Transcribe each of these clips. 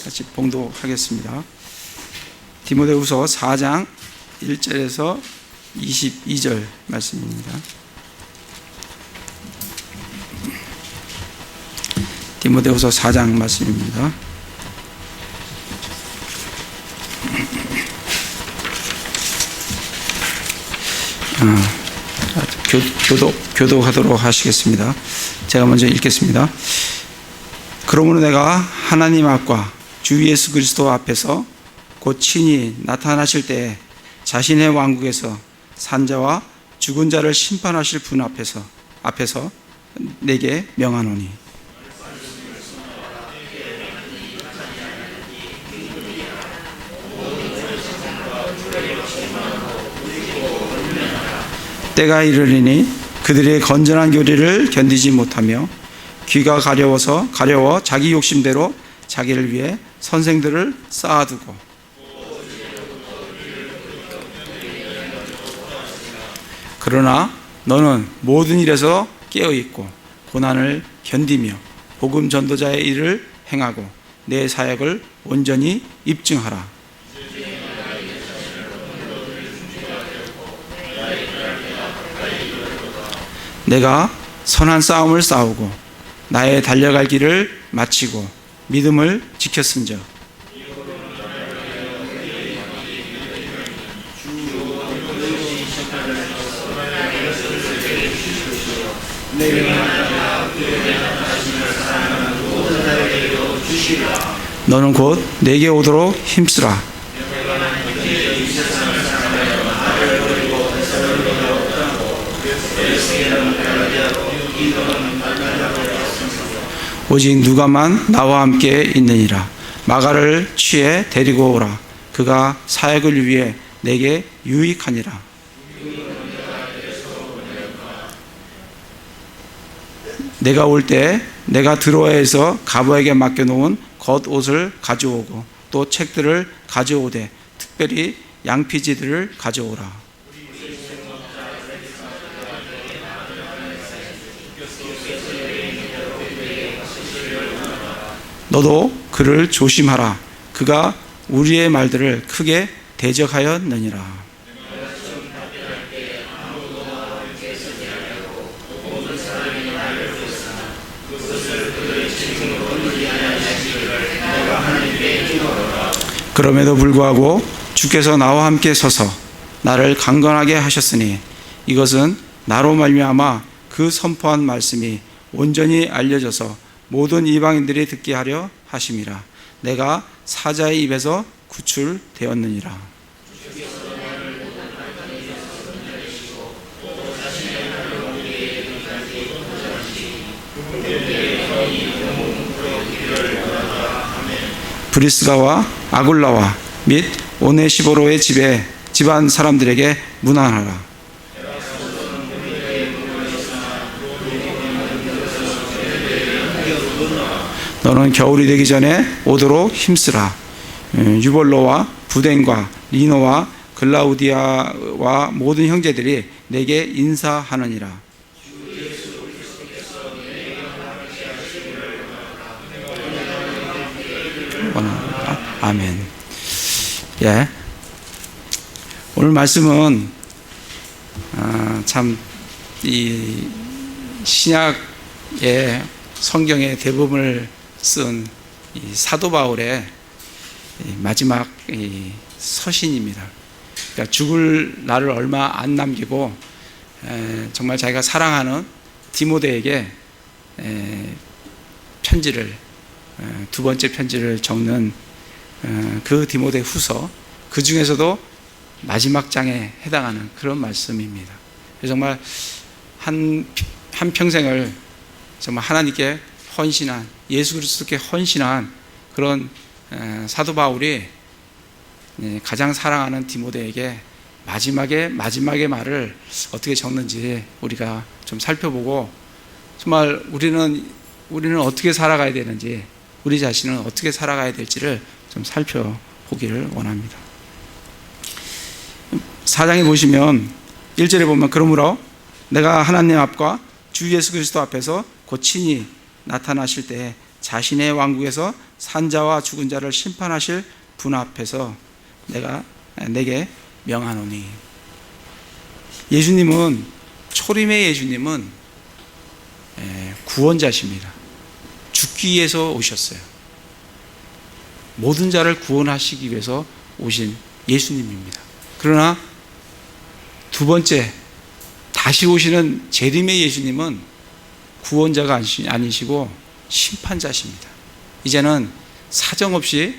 같이 봉독하겠습니다. 디모데후서 4장 1절에서 22절 말씀입니다. 디모데후서 4장 말씀입니다. 교독하도록 하시겠습니다. 제가 먼저 읽겠습니다. 그러므로 내가 하나님 앞과 주 예수 그리스도 앞에서 곧 친히 나타나실 때에 자신의 왕국에서 산자와 죽은 자를 심판하실 분 앞에서 내게 명하노니, 때가 이르리니 그들의 건전한 교리를 견디지 못하며 귀가 가려워 자기 욕심대로 자기를 위해 선생들을 쌓아두고, 그러나 너는 모든 일에서 깨어있고 고난을 견디며 복음 전도자의 일을 행하고 내 사역을 온전히 입증하라. 내가 선한 싸움을 싸우고 나의 달려갈 길을 마치고 믿음을 지켰은즉 너는 곧 내게 오도록 힘쓰라. 오직 누가만 나와 함께 있느니라. 마가를 취해 데리고 오라. 그가 사역을 위해 내게 유익하니라. 내가 올 때 내가 드로아에서 가보에게 맡겨놓은 겉옷을 가져오고 또 책들을 가져오되 특별히 양피지들을 가져오라. 너도 그를 조심하라. 그가 우리의 말들을 크게 대적하였느니라. 그럼에도 불구하고 주께서 나와 함께 서서 나를 강건하게 하셨으니 이것은 나로 말미암아 그 선포한 말씀이 온전히 알려져서 모든 이방인들이 듣게 하려 하심이라. 내가 사자의 입에서 구출되었느니라. 브리스가와 아굴라와 및 오네시보로의 집안 사람들에게 문안하라. 너는 겨울이 되기 전에 오도록 힘쓰라. 유볼로와 부덴과 리노와 글라우디아와 모든 형제들이 내게 인사하느니라. 아멘. 예. 오늘 말씀은 참 이 신약의 성경의 대부분을 쓴 이 사도 바울의 마지막 서신입니다. 그러니까 죽을 날을 얼마 안 남기고 정말 자기가 사랑하는 디모데에게 편지를 두 번째 편지를 적는 그 디모데 후서, 그 중에서도 마지막 장에 해당하는 그런 말씀입니다. 정말 한 평생을 정말 하나님께 헌신한, 예수 그리스도께 헌신한 그런 사도 바울이 가장 사랑하는 디모데에게 마지막의 말을 어떻게 적는지 우리가 좀 살펴보고, 정말 우리는 어떻게 살아가야 되는지, 우리 자신은 어떻게 살아가야 될지를 좀 살펴보기를 원합니다. 4장에 보시면 1절에 보면, 그러므로 내가 하나님 앞과 주 예수 그리스도 앞에서 곧 친히 나타나실 때 자신의 왕국에서 산자와 죽은 자를 심판하실 분 앞에서 내게 명하노니. 예수님은, 초림의 예수님은 구원자십니다. 죽기 위해서 오셨어요. 모든 자를 구원하시기 위해서 오신 예수님입니다. 그러나 두 번째, 다시 오시는 재림의 예수님은 구원자가 아니시고 심판자십니다. 이제는 사정없이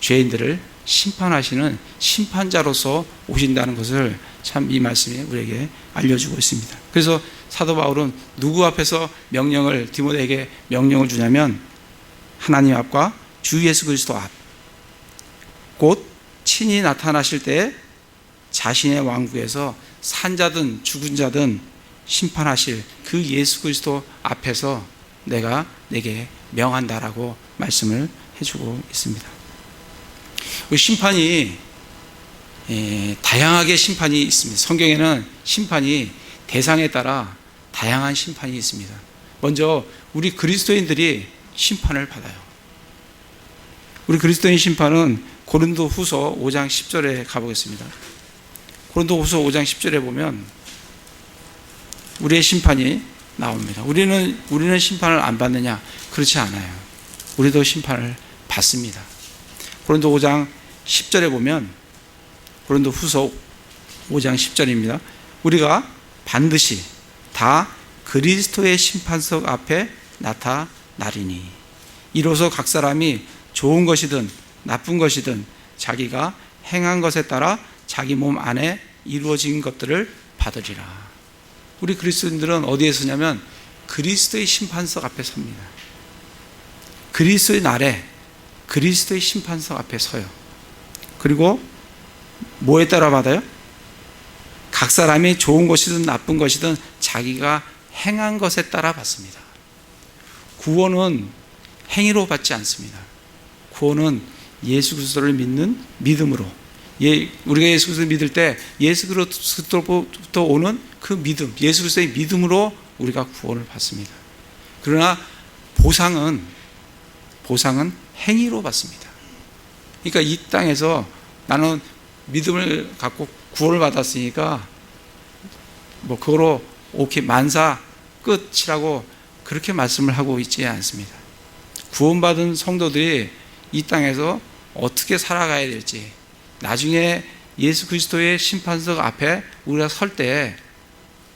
죄인들을 심판하시는 심판자로서 오신다는 것을 참 이 말씀이 우리에게 알려주고 있습니다. 그래서 사도 바울은 누구 앞에서 디모데에게 명령을 주냐면 하나님 앞과 주 예수 그리스도 앞, 곧 친히 나타나실 때 자신의 왕국에서 산자든 죽은 자든 심판하실 그 예수 그리스도 앞에서 내가 내게 명한다라고 말씀을 해주고 있습니다. 심판이 다양하게 심판이 있습니다. 성경에는 심판이 대상에 따라 다양한 심판이 있습니다. 먼저 우리 그리스도인들이 심판을 받아요. 우리 그리스도인 심판은 고린도후서 5장 10절에 가보겠습니다. 고린도후서 5장 10절에 보면 우리의 심판이 나옵니다. 우리는 심판을 안 받느냐? 그렇지 않아요. 우리도 심판을 받습니다. 고린도 5장 10절에 보면, 고린도후서 5장 10절입니다. 우리가 반드시 다 그리스도의 심판석 앞에 나타나리니 이로써 각 사람이 좋은 것이든 나쁜 것이든 자기가 행한 것에 따라 자기 몸 안에 이루어진 것들을 받으리라. 우리 그리스도인들은 어디에 서냐면 그리스도의 심판석 앞에 섭니다. 그리스도의 날에 그리스도의 심판석 앞에 서요. 그리고 뭐에 따라 받아요? 각 사람이 좋은 것이든 나쁜 것이든 자기가 행한 것에 따라 받습니다. 구원은 행위로 받지 않습니다. 구원은 예수 그리스도를 믿는 믿음으로, 우리가 예수 그리스도를 믿을 때 예수 그리스도로부터 오는 그 믿음, 예수 그리스도의 믿음으로 우리가 구원을 받습니다. 그러나 보상은 행위로 받습니다. 그러니까 이 땅에서 나는 믿음을 갖고 구원을 받았으니까 그거로 오케이 만사 끝이라고 그렇게 말씀을 하고 있지 않습니다. 구원받은 성도들이 이 땅에서 어떻게 살아가야 될지, 나중에 예수 그리스도의 심판석 앞에 우리가 설 때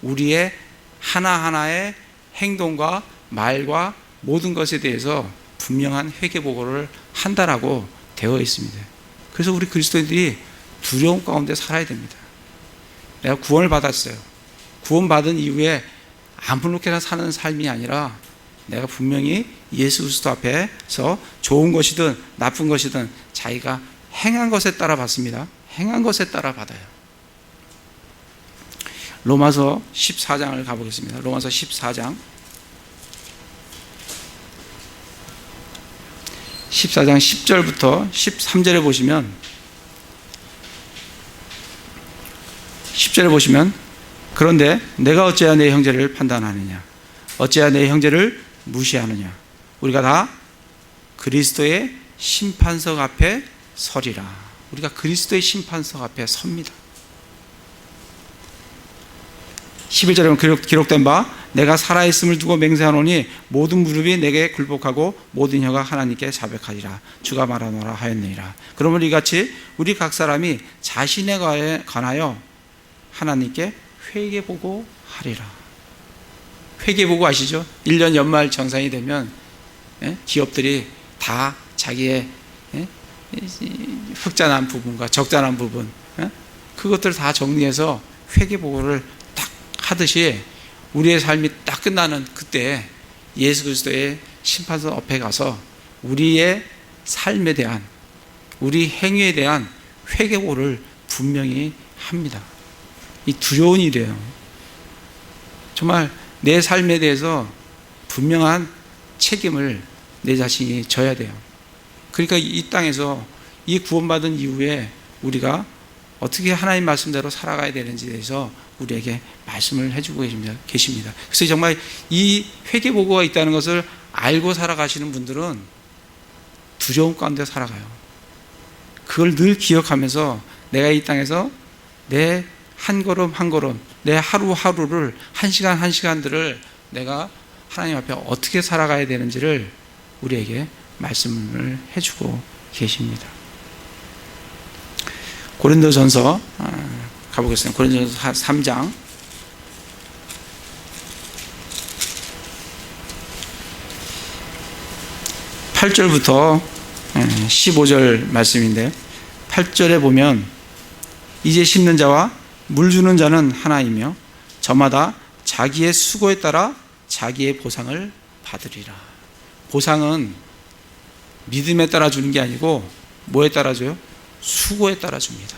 우리의 하나하나의 행동과 말과 모든 것에 대해서 분명한 회개보고를 한다라고 되어 있습니다. 그래서 우리 그리스도인들이 두려움 가운데 살아야 됩니다. 내가 구원을 받았어요. 구원받은 이후에 아무렇게나 사는 삶이 아니라 내가 분명히 예수 그리스도 앞에서 좋은 것이든 나쁜 것이든 자기가 행한 것에 따라 받습니다. 행한 것에 따라 받아요. 로마서 14장을 가보겠습니다. 로마서 14장 10절부터 13절에 보시면, 10절에 보시면, 그런데 내가 어찌하여 내 형제를 판단하느냐? 어찌하여 내 형제를 무시하느냐? 우리가 다 그리스도의 심판석 앞에 서리라. 우리가 그리스도의 심판석 앞에 섭니다. 11절에 보면 기록된 바 내가 살아있음을 두고 맹세하노니 모든 무릎이 내게 굴복하고 모든 혀가 하나님께 자백하리라. 주가 말하노라 하였느니라. 그러므로 이같이 우리 각 사람이 자신에 관하여 하나님께 회개보고 하리라. 회개보고 아시죠? 1년 연말 정산이 되면 기업들이 다 자기의 흑자난 부분과 적자난 부분, 그것들을 다 정리해서 회개보고를 딱 하듯이 우리의 삶이 딱 끝나는 그때 예수 그리스도의 심판석 앞에 가서 우리의 삶에 대한, 우리 행위에 대한 회개보고를 분명히 합니다. 이 두려운 일이에요. 정말 내 삶에 대해서 분명한 책임을 내 자신이 져야 돼요. 그러니까 이 땅에서 이 구원받은 이후에 우리가 어떻게 하나님 말씀대로 살아가야 되는지에 대해서 우리에게 말씀을 해주고 계십니다. 그래서 정말 이 회개보고가 있다는 것을 알고 살아가시는 분들은 두려움 가운데 살아가요. 그걸 늘 기억하면서 내가 이 땅에서 내 한 걸음 한 걸음, 내 하루하루를, 한 시간 한 시간들을 내가 하나님 앞에 어떻게 살아가야 되는지를 우리에게 말씀을 해주고 계십니다. 고린도전서 가보겠습니다. 고린도전서 3장 8절부터 15절 말씀인데, 8절에 보면 이제 심는 자와 물 주는 자는 하나이며 저마다 자기의 수고에 따라 자기의 보상을 받으리라. 보상은 믿음에 따라 주는 게 아니고 뭐에 따라 줘요? 수고에 따라 줍니다.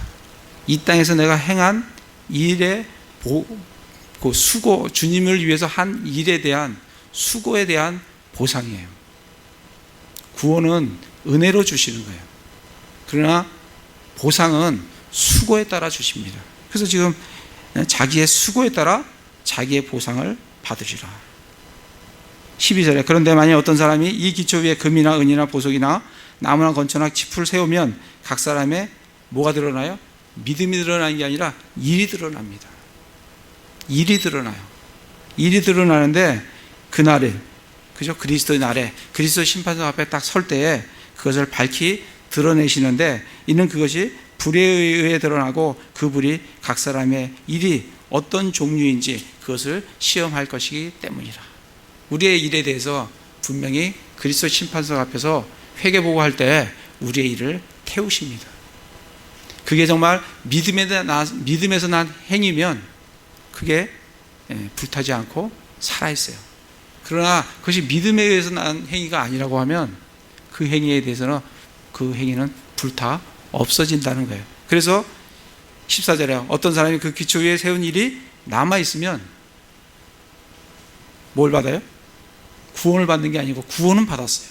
이 땅에서 내가 행한 일의 그 수고, 주님을 위해서 한 일에 대한 수고에 대한 보상이에요. 구원은 은혜로 주시는 거예요. 그러나 보상은 수고에 따라 주십니다. 그래서 지금 자기의 수고에 따라 자기의 보상을 받으리라. 12절에 그런데 만약 어떤 사람이 이 기초 위에 금이나 은이나 보석이나 나무나 건초나 짚을 세우면 각 사람의 뭐가 드러나요? 믿음이 드러나는 게 아니라 일이 드러납니다. 일이 드러나요. 일이 드러나는데 그날에, 그죠? 그리스도의 날에, 그리스도 심판석 앞에 딱 설 때에 그것을 밝히 드러내시는데, 이는 그것이 불에 의해 드러나고 그 불이 각 사람의 일이 어떤 종류인지 그것을 시험할 것이기 때문이라. 우리의 일에 대해서 분명히 그리스도 심판석 앞에서 회개보고할 때 우리의 일을 태우십니다. 그게 정말 믿음에서 난 행위면 그게 불타지 않고 살아있어요. 그러나 그것이 믿음에 의해서 난 행위가 아니라고 하면 그 행위에 대해서는 그 행위는 불타 없어진다는 거예요. 그래서 14절에 어떤 사람이 그 기초 위에 세운 일이 남아있으면 뭘 받아요? 구원을 받는 게 아니고 구원은 받았어요.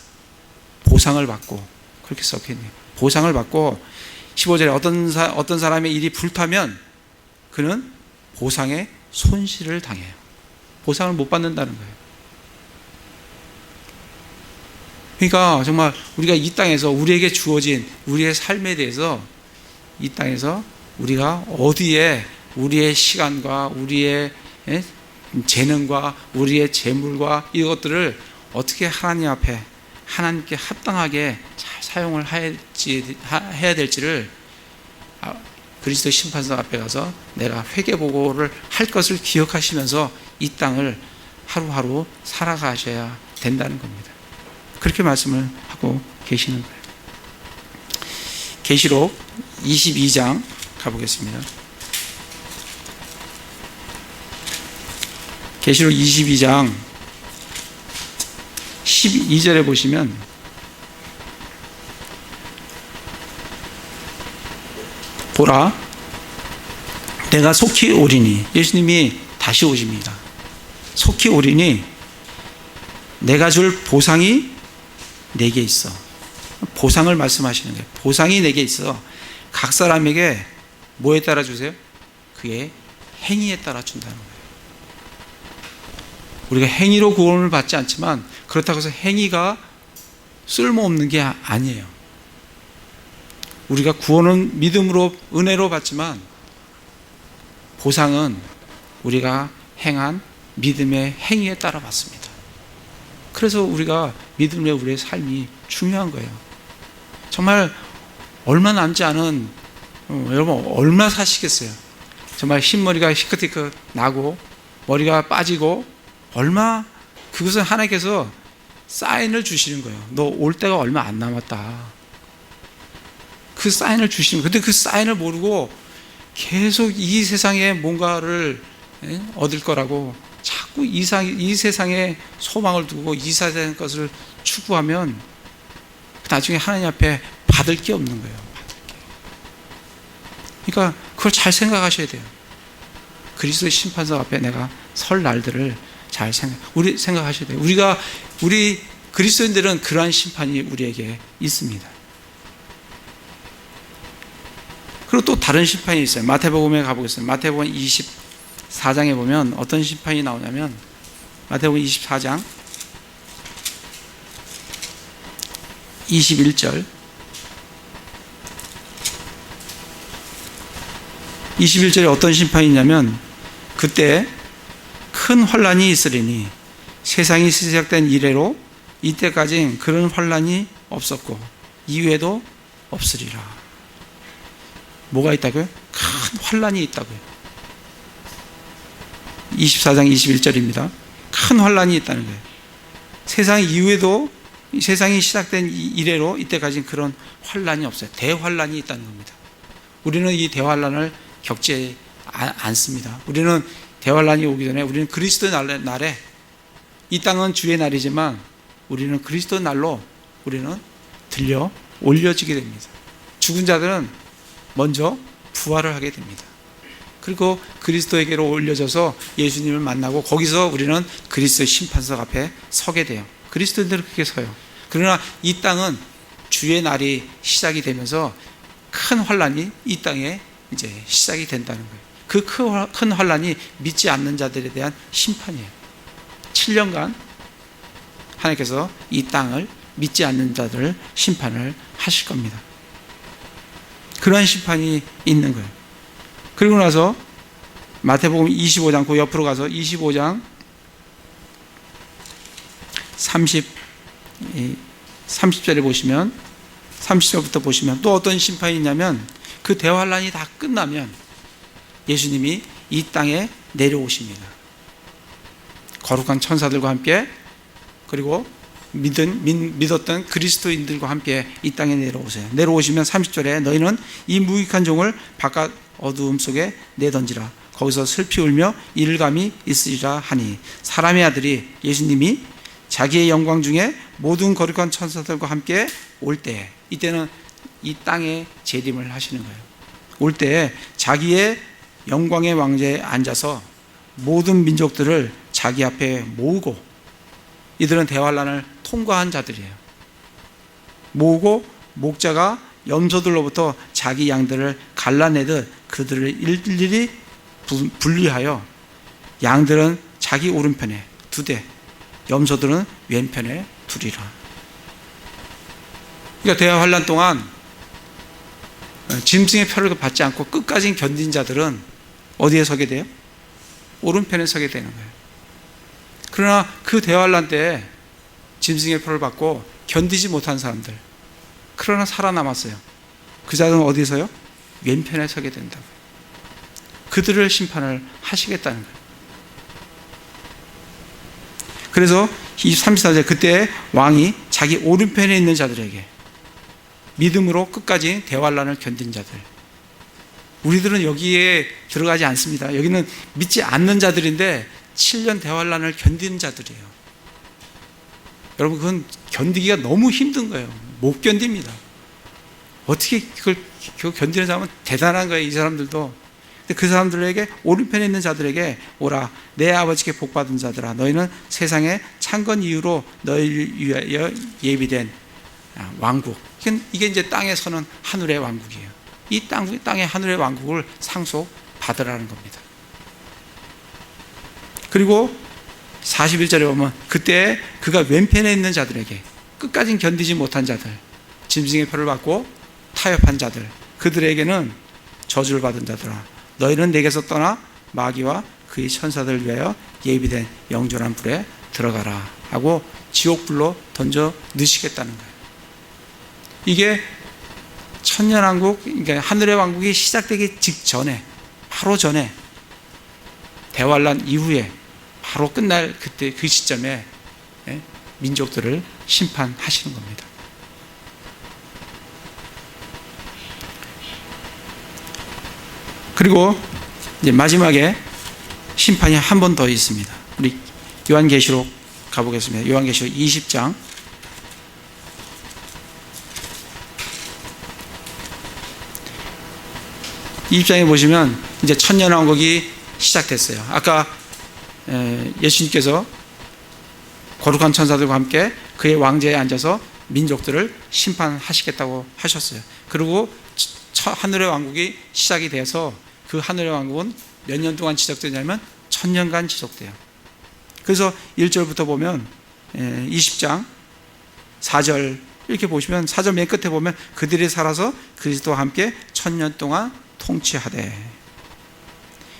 보상을 받고, 그렇게 써있네요. 보상을 받고 15절에 어떤 사람의 일이 불타면 그는 보상의 손실을 당해요. 보상을 못 받는다는 거예요. 그러니까 정말 우리가 이 땅에서 우리에게 주어진 우리의 삶에 대해서 이 땅에서 우리가 어디에 우리의 시간과 우리의 재능과 우리의 재물과 이것들을 어떻게 하나님 앞에 하나님께 합당하게 잘 사용을 해야 될지를 그리스도 심판석 앞에 가서 내가 회개보고를 할 것을 기억하시면서 이 땅을 하루하루 살아가셔야 된다는 겁니다. 그렇게 말씀을 하고 계시는 거예요. 계시록 22장 가보겠습니다. 계시록 22장 12절에 보시면 보라 내가 속히 오리니, 예수님이 다시 오십니다. 속히 오리니 내가 줄 보상이 내게 있어. 보상을 말씀하시는 거예요. 보상이 내게 있어. 각 사람에게 뭐에 따라 주세요? 그의 행위에 따라 준다는 거예요. 우리가 행위로 구원을 받지 않지만 그렇다고 해서 행위가 쓸모없는 게 아니에요. 우리가 구원은 믿음으로, 은혜로 받지만 보상은 우리가 행한 믿음의 행위에 따라 받습니다. 그래서 우리가 믿음의 우리의 삶이 중요한 거예요. 정말 얼마 남지 않은, 여러분 얼마 사시겠어요? 정말 흰머리가 시크티크 나고 머리가 빠지고 얼마, 그것은 하나님께서 사인을 주시는 거예요. 너 올 때가 얼마 안 남았다. 그 사인을 주시는 거예요. 근데 그 사인을 모르고 계속 이 세상에 뭔가를 얻을 거라고 자꾸 이 세상에 소망을 두고 이 세상의 것을 추구하면 나중에 하나님 앞에 받을 게 없는 거예요. 받을 게. 그러니까 그걸 잘 생각하셔야 돼요. 그리스도의 심판석 앞에 내가 설 날들을 잘 생각하셔야 돼요. 우리 그리스도인들은 그러한 심판이 우리에게 있습니다. 그리고 또 다른 심판이 있어요. 마태복음에 가보겠습니다. 마태복음 24장에 보면 어떤 심판이 나오냐면, 마태복음 24장 21절 21절에 어떤 심판이 있냐면 그때 큰 환란이 있으리니 세상이 시작된 이래로 이때까지 그런 환란이 없었고 이후에도 없으리라. 뭐가 있다고요? 큰 환란이 있다고요. 24장 21절입니다. 큰 환란이 있다는 거예요. 세상 이후에도 세상이 시작된 이래로 이때까지는 그런 환란이 없어요. 대환란이 있다는 겁니다. 우리는 이 대환란을 겪지 않습니다. 우리는 대환란이 오기 전에 우리는 그리스도의 날에 이 땅은 주의 날이지만 우리는 그리스도의 날로 우리는 들려 올려지게 됩니다. 죽은 자들은 먼저 부활을 하게 됩니다. 그리고 그리스도에게로 올려져서 예수님을 만나고 거기서 우리는 그리스도의 심판석 앞에 서게 돼요. 그리스도인들은 그렇게 서요. 그러나 이 땅은 주의 날이 시작이 되면서 큰 환란이 이 땅에 이제 시작이 된다는 거예요. 그 큰 환란이 믿지 않는 자들에 대한 심판이에요. 7년간 하나님께서 이 땅을 믿지 않는 자들을 심판을 하실 겁니다. 그러한 심판이 있는 거예요. 그리고 나서 마태복음 25장 그 옆으로 가서 25장 30절에 보시면 30절부터 보시면 또 어떤 심판이 있냐면 그 대환란이 다 끝나면 예수님이 이 땅에 내려오십니다. 거룩한 천사들과 함께 그리고 믿었던 그리스도인들과 함께 이 땅에 내려오세요. 내려오시면 30절에 너희는 이 무익한 종을 바깥 어두움 속에 내던지라. 거기서 슬피 울며 이를감이 있으리라 하니 사람의 아들이 예수님이 자기의 영광 중에 모든 거룩한 천사들과 함께 올 때 이때는 이 땅에 재림을 하시는 거예요. 올 때 자기의 영광의 왕좌에 앉아서 모든 민족들을 자기 앞에 모으고 이들은 대환란을 통과한 자들이에요. 모으고 목자가 염소들로부터 자기 양들을 갈라내듯 그들을 일일이 분리하여 양들은 자기 오른편에 2대 염소들은 왼편에 두리라. 그러니까 대환란 동안 짐승의 표를 받지 않고 끝까지 견딘 자들은 어디에 서게 돼요? 오른편에 서게 되는 거예요. 그러나 그 대환란 때 짐승의 표를 받고 견디지 못한 사람들 그러나 살아남았어요. 그 자들은 어디서요? 왼편에 서게 된다고요. 그들을 심판을 하시겠다는 거예요. 그래서 34절 그때 왕이 자기 오른편에 있는 자들에게 믿음으로 끝까지 대환란을 견딘 자들, 우리들은 여기에 들어가지 않습니다. 여기는 믿지 않는 자들인데 7년 대환란을 견딘 자들이에요. 여러분 그건 견디기가 너무 힘든 거예요. 못 견딥니다. 어떻게 그걸 견디는 사람은 대단한 거예요. 이 사람들도. 근데 그 사람들에게 오른편에 있는 자들에게 오라 내 아버지께 복받은 자들아 너희는 세상의 창건 이후로 너희를 위하여 예비된 왕국, 이게 이제 땅에 서는 하늘의 왕국이에요. 이 땅의 하늘의 왕국을 상속받으라는 겁니다. 그리고 41절에 보면 그때 그가 왼편에 있는 자들에게 끝까지 견디지 못한 자들, 짐승의 표를 받고 타협한 자들, 그들에게는 저주를 받은 자들아 너희는 내게서 떠나 마귀와 그의 천사들을 위하여 예비된 영존한 불에 들어가라 하고 지옥불로 던져 넣으시겠다는 거예요. 이게 천년왕국, 그러니까 하늘의 왕국이 시작되기 직전에, 바로 전에, 대환란 이후에 바로 끝날 그때 그 시점에 민족들을 심판하시는 겁니다. 그리고 이제 마지막에 심판이 한 번 더 있습니다. 우리 요한계시록 가보겠습니다. 요한계시록 20장 20장에 보시면 이제 천년왕국이 시작됐어요. 아까 예수님께서 거룩한 천사들과 함께 그의 왕좌에 앉아서 민족들을 심판하시겠다고 하셨어요. 그리고 하늘의 왕국이 시작이 돼서 그 하늘의 왕국은 몇 년 동안 지속되냐면 1000년간 지속돼요. 그래서 1절부터 보면 20장 4절 이렇게 보시면 4절 맨 끝에 보면 그들이 살아서 그리스도와 함께 1000년 동안 통치하되,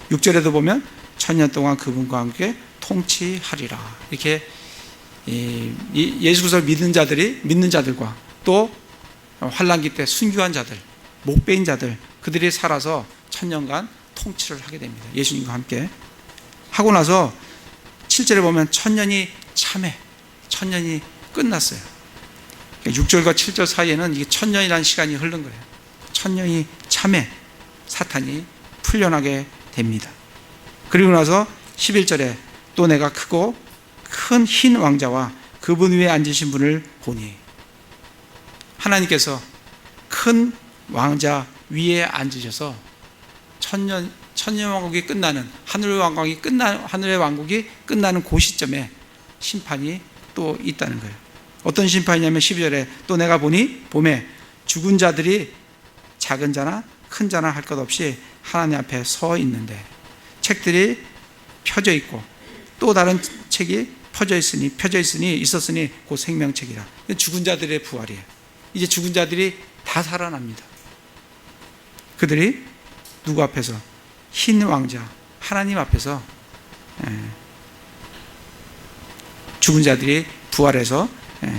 6절에도 보면 1000년 동안 그분과 함께 통치하리라. 이렇게 예수 그리스도를 믿는 자들과 또 환난기 때 순교한 자들, 목배인 자들, 그들이 살아서 1000년간 통치를 하게 됩니다. 예수님과 함께 하고 나서 7절에 보면 1000년이 참회, 1000년이 끝났어요. 6절과 7절 사이에는 이게 1000년이라는 시간이 흐른 거예요. 1000년이 참회, 사탄이 풀려나게 됩니다. 그리고 나서 11절에 또 내가 크고 큰 흰 왕자와 그분 위에 앉으신 분을 보니, 하나님께서 큰 왕자 위에 앉으셔서 천년 왕국이 끝나는, 하늘의 왕국이 끝나는 그 시점에 심판이 또 있다는 거예요. 어떤 심판이냐면 12절에 또 내가 보니 봄에 죽은 자들이 작은 자나 큰 자나 할 것 없이 하나님 앞에 서 있는데, 책들이 펴져 있고 또 다른 책이 있었으니 그 생명책이라. 죽은 자들의 부활이에요. 이제 죽은 자들이 다 살아납니다. 그들이 누구 앞에서? 흰 왕자 하나님 앞에서 죽은 자들이 부활해서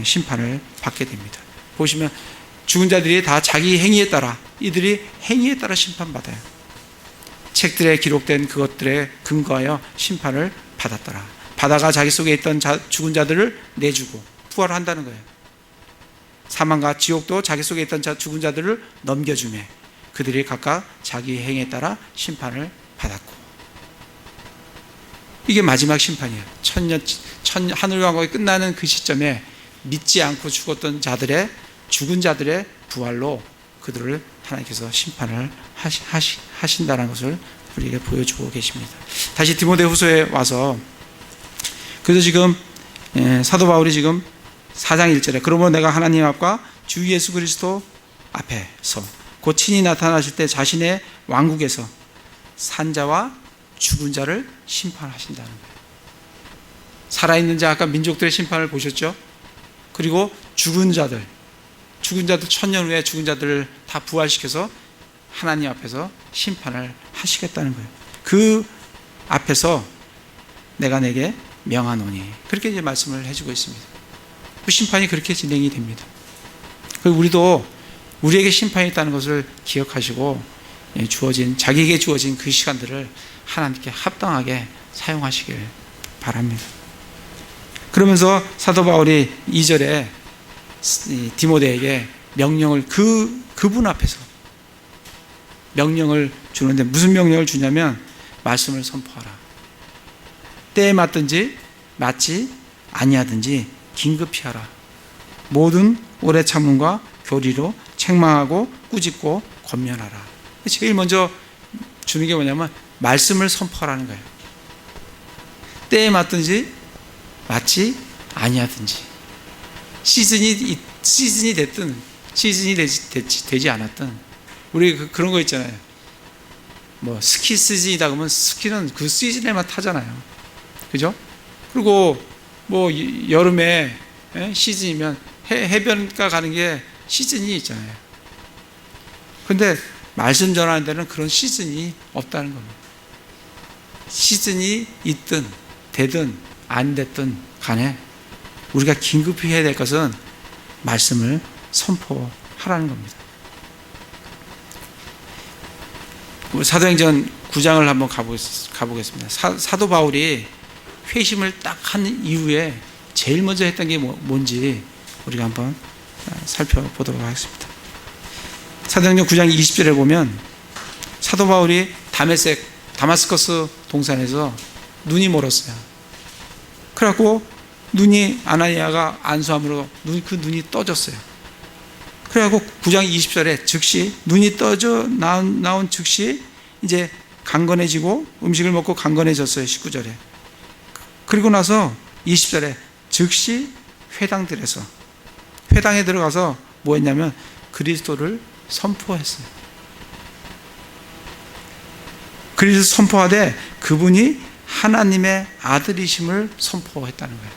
심판을 받게 됩니다. 보시면 죽은 자들이 다 자기 행위에 따라, 이들이 행위에 따라 심판받아요. 책들에 기록된 그것들에 근거하여 심판을 받았더라. 바다가 자기 속에 있던 죽은 자들을 내주고 부활한다는 거예요. 사망과 지옥도 자기 속에 있던 죽은 자들을 넘겨주매 그들이 각각 자기 행위에 따라 심판을 받았고, 이게 마지막 심판이에요. 하늘 왕국이 끝나는 그 시점에 믿지 않고 죽었던 자들의, 죽은 자들의 부활로 그들을 하나님께서 심판을 하신다는 것을 우리에게 보여주고 계십니다. 다시 디모데후서에 와서, 그래서 지금 사도 바울이 지금 4장 1절에 그러므로 내가 하나님 앞과 주 예수 그리스도 앞에서 곧 친히 나타나실 때 자신의 왕국에서 산자와 죽은 자를 심판하신다는 거예요. 살아있는 자, 아까 민족들의 심판을 보셨죠? 그리고 죽은 자들 1000년 후에 죽은 자들을 다 부활시켜서 하나님 앞에서 심판을 하시겠다는 거예요. 그 앞에서 내가 내게 명하노니, 그렇게 이제 말씀을 해주고 있습니다. 그 심판이 그렇게 진행이 됩니다. 우리도 우리에게 심판이 있다는 것을 기억하시고 자기에게 주어진 그 시간들을 하나님께 합당하게 사용하시길 바랍니다. 그러면서 사도 바울이 2절에 디모데에게 명령을, 그분 앞에서 명령을 주는데, 무슨 명령을 주냐면 말씀을 선포하라. 때에 맞든지 맞지 아니하든지 긴급히 하라. 모든 오래 참음과 교리로 책망하고 꾸짖고 권면하라. 제일 먼저 주는 게 뭐냐면 말씀을 선포하라는 거예요. 때에 맞든지 맞지 아니하든지, 시즌이 됐든 시즌이 되지 않았든, 우리 그런 거 있잖아요. 뭐 스키 시즌이다 그러면 스키는 그 시즌에만 타잖아요. 그죠? 그리고 뭐 여름에 시즌이면 해변가 가는 게 시즌이 있잖아요. 근데 말씀 전하는 데는 그런 시즌이 없다는 겁니다. 시즌이 있든 되든 안 됐든 간에 우리가 긴급히 해야 될 것은 말씀을 선포하라는 겁니다. 사도행전 9장을 한번 가보겠습니다. 사도 바울이 회심을 딱 한 이후에 제일 먼저 했던 게 뭔지 우리가 한번 살펴보도록 하겠습니다. 사도행전 9장 20절에 보면 사도 바울이 다마스커스 동산에서 눈이 멀었어요. 그래갖고 눈이, 아나니아가 안수함으로 그 눈이 떠졌어요. 그래갖고 9장 20절에 즉시 눈이 떠져 나온 즉시 이제 강건해지고 음식을 먹고 강건해졌어요. 19절에. 그리고 나서 20절에 즉시 회당에 들어가서 뭐 했냐면 그리스도를 선포했어요. 그리스도 선포하되 그분이 하나님의 아들이심을 선포했다는 거예요.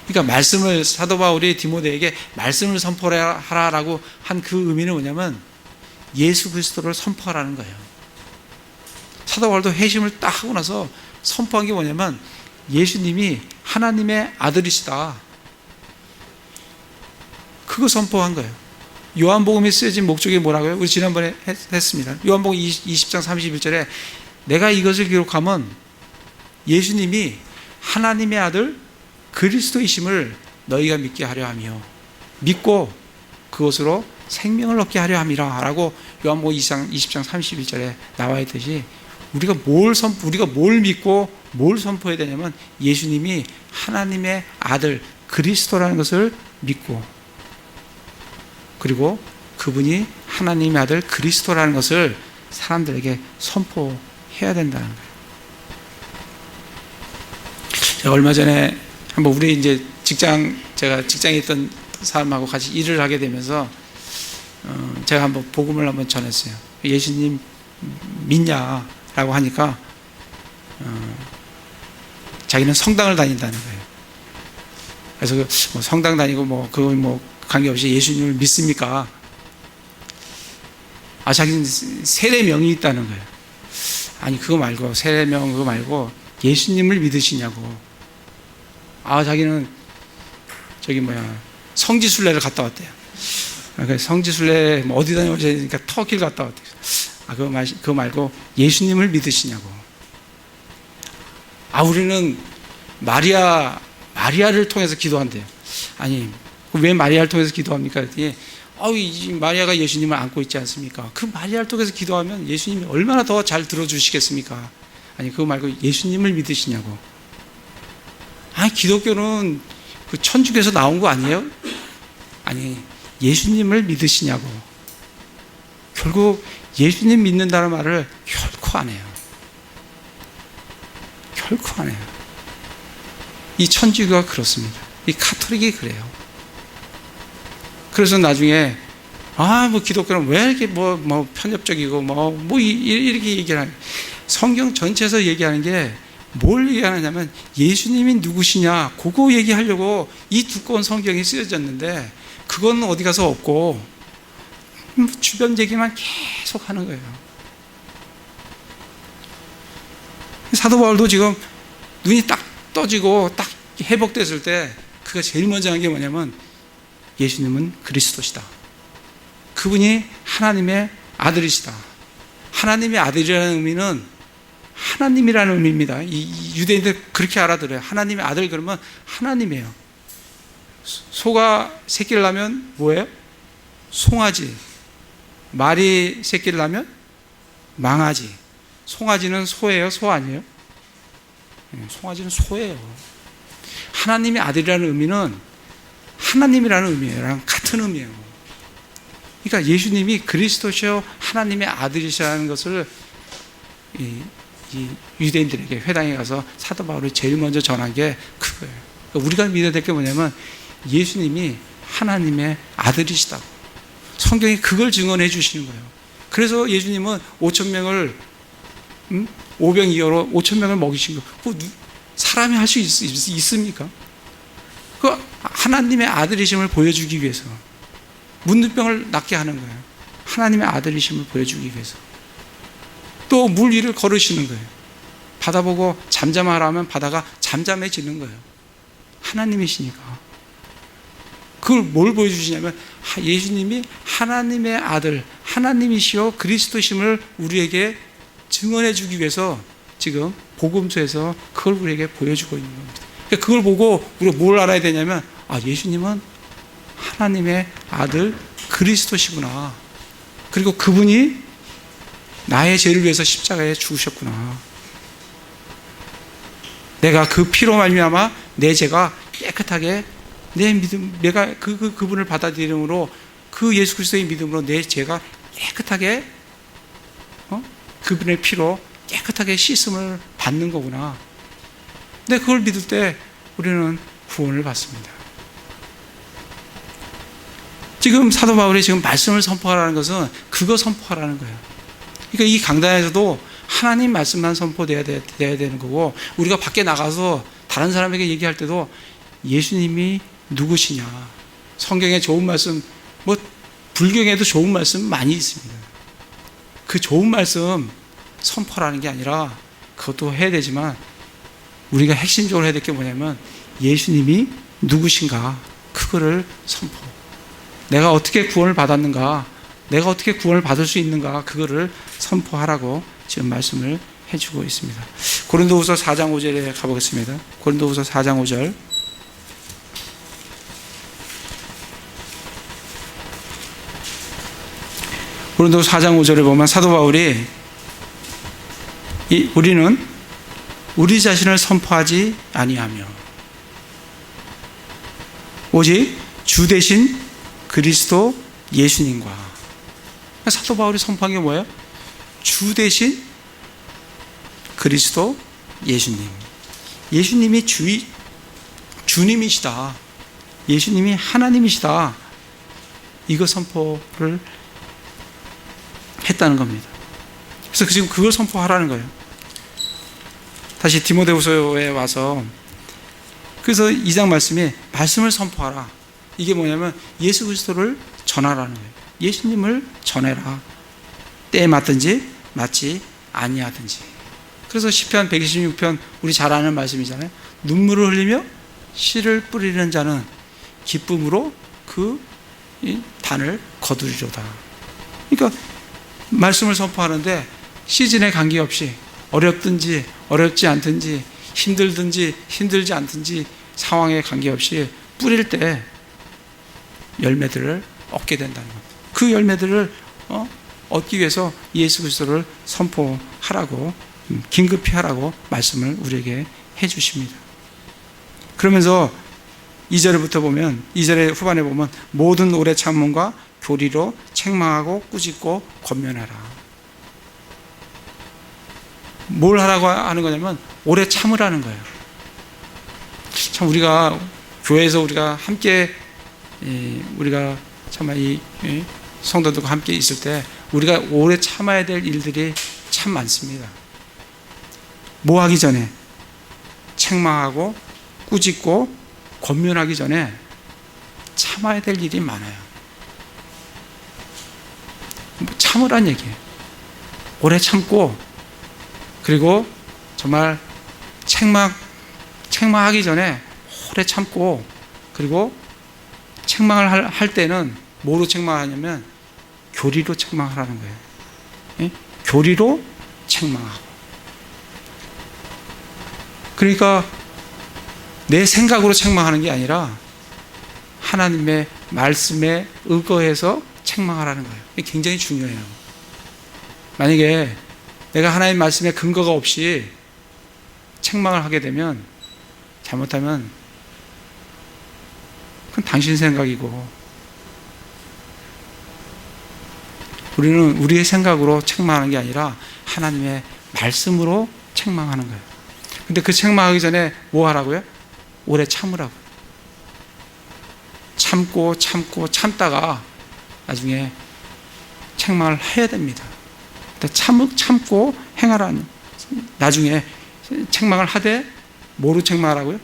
그러니까 말씀을, 사도 바울이 디모데에게 말씀을 선포하라라고 한 그 의미는 뭐냐면 예수 그리스도를 선포하라는 거예요. 사도 바울도 회심을 딱 하고 나서 선포한 게 뭐냐면 예수님이 하나님의 아들이시다, 그거 선포한 거예요. 요한복음에 쓰여진 목적이 뭐라고요? 우리 지난번에 했습니다. 요한복음 20장 31절에 내가 이것을 기록하면 예수님이 하나님의 아들 그리스도이심을 너희가 믿게 하려 하며 믿고 그것으로 생명을 얻게 하려 함이라 라고 요한복음 20장 31절에 나와 있듯이 우리가 뭘 믿고 뭘 선포해야 되냐면 예수님이 하나님의 아들 그리스도라는 것을 믿고, 그리고 그분이 하나님의 아들 그리스도라는 것을 사람들에게 선포해야 된다는 거예요. 제가 얼마 전에 한번 우리 이제 제가 직장에 있던 사람하고 같이 일을 하게 되면서 제가 한번 복음을 한번 전했어요. 예수님 믿냐라고 하니까 자기는 성당을 다닌다는 거예요. 그래서 뭐 성당 다니고 그거 관계없이 예수님을 믿습니까? 자기는 세례명이 있다는 거예요. 아니 그거 말고, 세례명 그거 말고 예수님을 믿으시냐고. 자기는 성지순례를 갔다 왔대요. 성지순례 어디 다녀오셨으니까 터키를 갔다 왔대요. 그거 말고 예수님을 믿으시냐고. 우리는 마리아를 통해서 기도한대요. 아니 왜 마리아를 통해서 기도합니까? 그랬더니 마리아가 예수님을 안고 있지 않습니까? 그 마리아를 통해서 기도하면 예수님이 얼마나 더 잘 들어주시겠습니까? 아니 그거 말고 예수님을 믿으시냐고. 기독교는 그 천주교에서 나온 거 아니에요? 아니 예수님을 믿으시냐고. 결국 예수님 믿는다는 말을 결코 안 해요. 결코 안 해요. 이 천주교가 그렇습니다. 이 카톨릭이 그래요. 그래서 나중에 기독교는 왜 이렇게 편협적이고 이렇게 얘기를 하냐. 성경 전체에서 얘기하는 게 뭘 얘기하느냐면 예수님이 누구시냐, 그거 얘기하려고 이 두꺼운 성경이 쓰여졌는데 그건 어디 가서 없고 주변 얘기만 계속 하는 거예요. 사도 바울도 지금 눈이 딱 떠지고 딱 회복됐을 때 그가 제일 먼저 한 게 뭐냐면 예수님은 그리스도시다, 그분이 하나님의 아들이시다. 하나님의 아들이라는 의미는 하나님이라는 의미입니다. 이 유대인들 그렇게 알아들어요. 하나님의 아들 그러면 하나님이에요. 소가 새끼를 낳으면 뭐예요? 송아지. 말이 새끼를 낳으면 망아지. 송아지는 소예요? 소 아니에요? 송아지는 소예요. 하나님의 아들이라는 의미는 하나님이라는 의미예요. 같은 의미예요. 그러니까 예수님이 그리스도시요 하나님의 아들이시라는 것을 이 유대인들에게 회당에 가서 사도 바울이 제일 먼저 전한 게 그거예요. 그러니까 우리가 믿어야 될 게 뭐냐면 예수님이 하나님의 아들이시다고. 성경이 그걸 증언해 주시는 거예요. 그래서 예수님은 5,000명을 오병이어로 5,000명을 먹이신 거, 사람이 할 수 있습니까? 그 하나님의 아들이심을 보여주기 위해서, 문둥병을 낫게 하는 거예요. 하나님의 아들이심을 보여주기 위해서. 또 물 위를 걸으시는 거예요. 바다 보고 잠잠하라 하면 바다가 잠잠해지는 거예요. 하나님이시니까. 그걸 뭘 보여주시냐면 예수님이 하나님의 아들, 하나님이시요 그리스도심을 우리에게 증언해 주기 위해서 지금 복음서에서 그걸 우리에게 보여주고 있는 겁니다. 그걸 보고 우리가 뭘 알아야 되냐면 예수님은 하나님의 아들 그리스도시구나. 그리고 그분이 나의 죄를 위해서 십자가에 죽으셨구나. 내가 그 피로 말미암아 내 죄가 깨끗하게, 내 믿음, 내가 그분을 받아들임으로, 그 예수 그리스도의 믿음으로 내 죄가 깨끗하게 그분의 피로 깨끗하게 씻음을 받는 거구나. 근데 그걸 믿을 때 우리는 구원을 받습니다. 지금 사도 바울이 지금 말씀을 선포하라는 것은 그거 선포하라는 거예요. 그러니까 이 강단에서도 하나님 말씀만 선포돼야 되는 거고, 우리가 밖에 나가서 다른 사람에게 얘기할 때도 예수님이 누구시냐. 성경에 좋은 말씀, 불경에도 좋은 말씀 많이 있습니다. 그 좋은 말씀 선포라는 게 아니라 그것도 해야 되지만 우리가 핵심적으로 해야 될 게 뭐냐면 예수님이 누구신가, 그거를 선포. 내가 어떻게 구원을 받았는가, 내가 어떻게 구원을 받을 수 있는가, 그거를 선포하라고 지금 말씀을 해주고 있습니다. 고린도후서 4장 5절에 가보겠습니다. 고린도후서 4장 5절. 고린도후서 4장 5절에 보면 사도 바울이 우리는 우리 자신을 선포하지 아니하며 오직 주 대신 그리스도 예수님과. 사도 바울이 선포한 게 뭐예요? 주 대신 그리스도 예수님. 예수님이 주님이시다. 예수님이 하나님이시다. 이거 선포를 했다는 겁니다. 그래서 지금 그걸 선포하라는 거예요. 다시 디모데후서에 와서, 그래서 2장 말씀이 말씀을 선포하라. 이게 뭐냐면 예수 그리스도를 전하라는 거예요. 예수님을 전해라. 때에 맞든지 맞지 아니하든지. 그래서 시편 126편 우리 잘 아는 말씀이잖아요. 눈물을 흘리며 씨를 뿌리는 자는 기쁨으로 그 단을 거두리로다. 그러니까 말씀을 선포하는데 시즌에 관계없이 어렵든지 어렵지 않든지 힘들든지 힘들지 않든지 상황에 관계없이 뿌릴 때 열매들을 얻게 된다는 겁니다. 그 열매들을 얻기 위해서 예수 그리스도를 선포하라고, 긴급히 하라고 말씀을 우리에게 해주십니다. 그러면서 2절부터 보면, 2절의 후반에 보면 모든 오래 참음과 교리로 책망하고 꾸짖고 권면하라. 뭘 하라고 하는 거냐면 오래 참으라는 거예요. 참 우리가 교회에서 우리가 함께 우리가 정말 이 성도들과 함께 있을 때 우리가 오래 참아야 될 일들이 참 많습니다. 뭐 하기 전에 책망하고 꾸짖고 권면하기 전에 참아야 될 일이 많아요. 참으란 얘기예요. 오래 참고, 그리고 정말 책망하기 전에 오래 참고, 그리고 책망을 할 때는 뭐로 책망하냐면 교리로 책망하라는 거예요. 예? 교리로 책망하고. 그러니까 내 생각으로 책망하는 게 아니라 하나님의 말씀에 의거해서 책망하라는 거예요. 이게 굉장히 중요해요. 만약에 내가 하나님 말씀에 근거가 없이 책망을 하게 되면, 잘못하면 그건 당신 생각이고, 우리는 우리의 생각으로 책망하는 게 아니라 하나님의 말씀으로 책망하는 거예요. 근데 그 책망하기 전에 뭐 하라고요? 오래 참으라고요. 참다가 나중에 책망을 해야 됩니다. 참고 행하라는, 나중에 책망을 하되 뭐로 책망하라고요?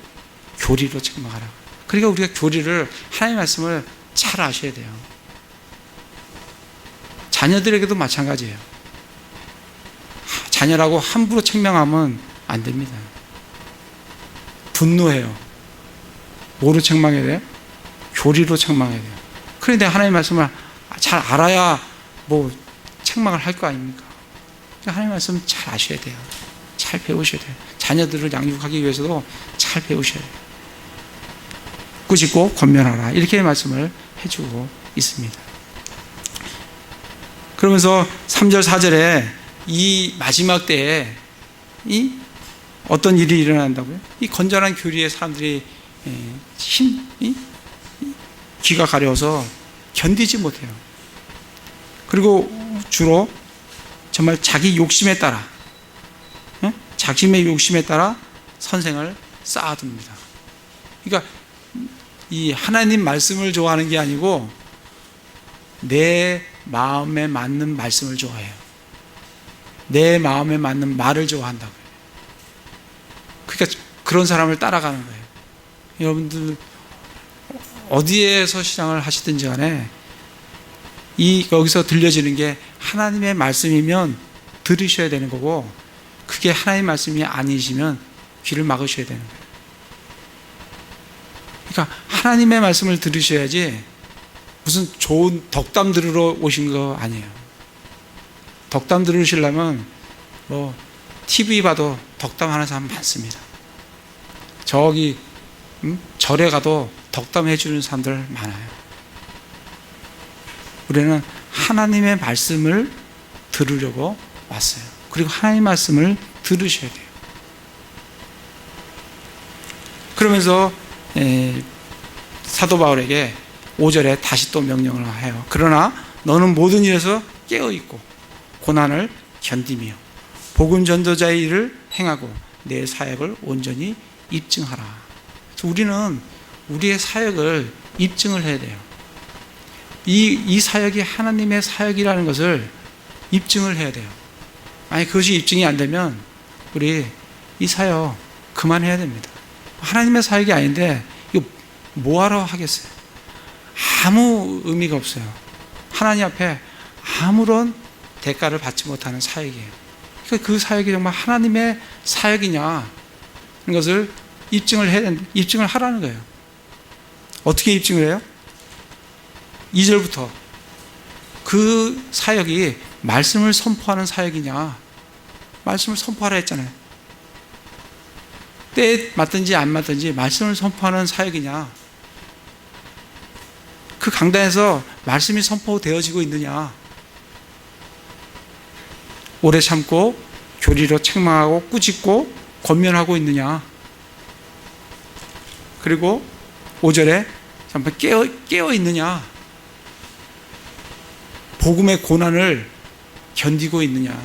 교리로 책망하라고. 그러니까 우리가 교리를, 하나님의 말씀을 잘 아셔야 돼요. 자녀들에게도 마찬가지예요. 자녀라고 함부로 책망하면 안 됩니다. 분노해요. 뭐로 책망해야 돼요? 교리로 책망해야 돼요. 그런데 하나님의 말씀을 잘 알아야 뭐 책망을 할 거 아닙니까? 하나님의 말씀 잘 아셔야 돼요. 잘 배우셔야 돼요. 자녀들을 양육하기 위해서도 잘 배우셔야 돼요. 꾸짖고 권면하라, 이렇게 말씀을 해주고 있습니다. 그러면서 3절 4절에 이 마지막 때에 어떤 일이 일어난다고요? 이 건전한 교리에 사람들이 귀가 가려워서 견디지 못해요. 그리고 주로 정말 자기 욕심에 따라, 자신의 욕심에 따라 선생을 쌓아둡니다. 그러니까 이 하나님 말씀을 좋아하는 게 아니고 내 마음에 맞는 말씀을 좋아해요. 내 마음에 맞는 말을 좋아한다고요. 그러니까 그런 사람을 따라가는 거예요. 여러분들 어디에서 신앙을 하시든지 간에 여기서 들려지는 게 하나님의 말씀이면 들으셔야 되는 거고, 그게 하나님의 말씀이 아니시면 귀를 막으셔야 되는 거예요. 그러니까 하나님의 말씀을 들으셔야지 무슨 좋은 덕담 들으러 오신 거 아니에요. 덕담 들으시려면 TV 봐도 덕담 하는 사람 많습니다. 저기 절에 가도 덕담 해주는 사람들 많아요. 우리는 하나님의 말씀을 들으려고 왔어요. 그리고 하나님의 말씀을 들으셔야 돼요. 그러면서 사도 바울에게 5절에 다시 또 명령을 해요. 그러나 너는 모든 일에서 깨어있고 고난을 견디며 복음 전도자의 일을 행하고 내 사역을 온전히 입증하라. 그래서 우리는 우리의 사역을 입증을 해야 돼요. 이 사역이 하나님의 사역이라는 것을 입증을 해야 돼요. 아니, 그것이 입증이 안 되면 우리 이 사역 그만해야 됩니다. 하나님의 사역이 아닌데 이거 뭐하러 하겠어요? 아무 의미가 없어요. 하나님 앞에 아무런 대가를 받지 못하는 사역이에요. 그러니까 그 사역이 정말 하나님의 사역이냐 이런 것을 입증을 하라는 거예요. 어떻게 입증을 해요? 2절부터 그 사역이 말씀을 선포하는 사역이냐, 말씀을 선포하라 했잖아요. 때에 맞든지 안 맞든지 말씀을 선포하는 사역이냐, 그 강단에서 말씀이 선포되어지고 있느냐, 오래 참고 교리로 책망하고 꾸짖고 권면하고 있느냐, 그리고 5절에 잠깐 깨어 있느냐, 복음의 고난을 견디고 있느냐,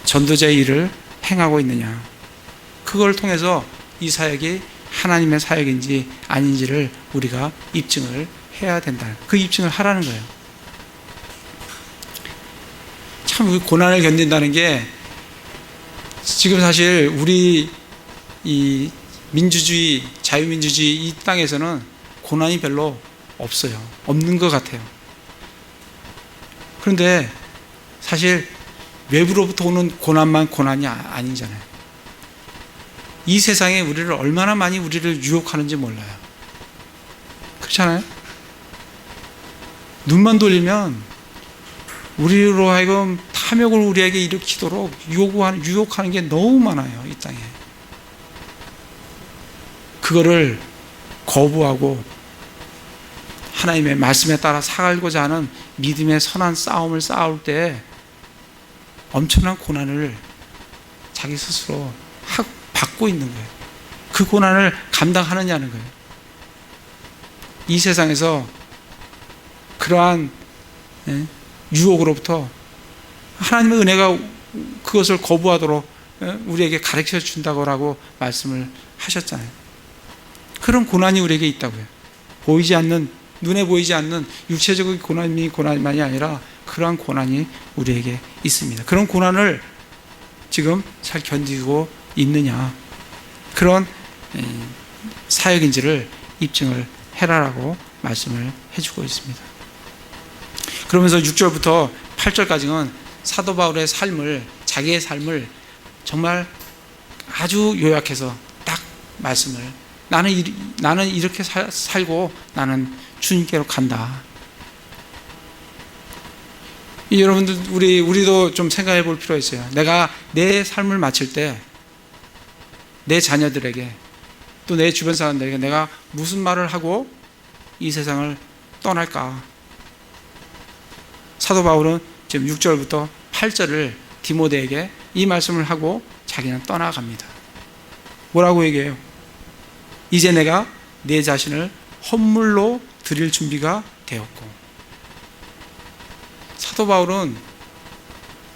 전도자의 일을 행하고 있느냐, 그걸 통해서 이 사역이 하나님의 사역인지 아닌지를 우리가 입증을 해야 된다. 그 입증을 하라는 거예요. 참 고난을 견딘다는 게 지금 사실 우리 이 민주주의, 자유민주주의 이 땅에서는 고난이 별로 없어요. 없는 것 같아요. 그런데 사실 외부로부터 오는 고난만 고난이 아니잖아요. 이 세상에 우리를 얼마나 많이 우리를 유혹하는지 몰라요. 그렇잖아요? 눈만 돌리면 우리로 하여금 탐욕을 우리에게 일으키도록 유혹하는 게 너무 많아요. 이 땅에. 그거를 거부하고 하나님의 말씀에 따라 살고자 하는 믿음의 선한 싸움을 싸울 때 엄청난 고난을 자기 스스로 받고 있는 거예요. 그 고난을 감당하느냐는 거예요. 이 세상에서 그러한 유혹으로부터 하나님의 은혜가 그것을 거부하도록 우리에게 가르쳐 준다고 말씀을 하셨잖아요. 그런 고난이 우리에게 있다고요. 보이지 않는, 눈에 보이지 않는 육체적인 고난만이 아니라 그러한 고난이 우리에게 있습니다. 그런 고난을 지금 잘 견디고 있느냐, 그런 사역인지를 입증을 해라라고 말씀을 해주고 있습니다. 그러면서 6절부터 8절까지는 사도 바울의 삶을, 자기의 삶을 정말 아주 요약해서 딱 말씀을, 나는 이렇게 살고 나는 주님께로 간다. 여러분들 우리도 좀 생각해 볼 필요가 있어요. 내가 내 삶을 마칠 때 내 자녀들에게 또 내 주변 사람들에게 내가 무슨 말을 하고 이 세상을 떠날까? 사도 바울은 지금 6절부터 8절을 디모데에게 이 말씀을 하고 자기는 떠나갑니다. 뭐라고 얘기해요? 이제 내가 내 자신을 헌물로 드릴 준비가 되었고. 사도 바울은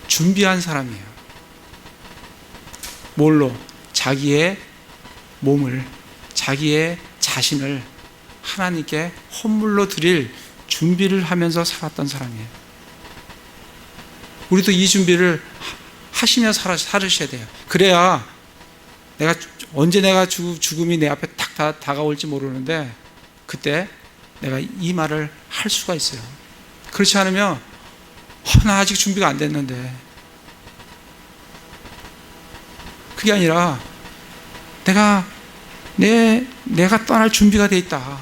준비한 사람이에요. 뭘로? 자기의 몸을, 자기의 자신을 하나님께 헌물로 드릴 준비를 하면서 살았던 사람이에요. 우리도 이 준비를 하시며 살으셔야 돼요. 그래야 언제 내가 죽음이 내 앞에 딱 다가올지 모르는데 그때 내가 이 말을 할 수가 있어요. 그렇지 않으면 나 아직 준비가 안 됐는데, 그게 아니라 내가 떠날 준비가 돼 있다.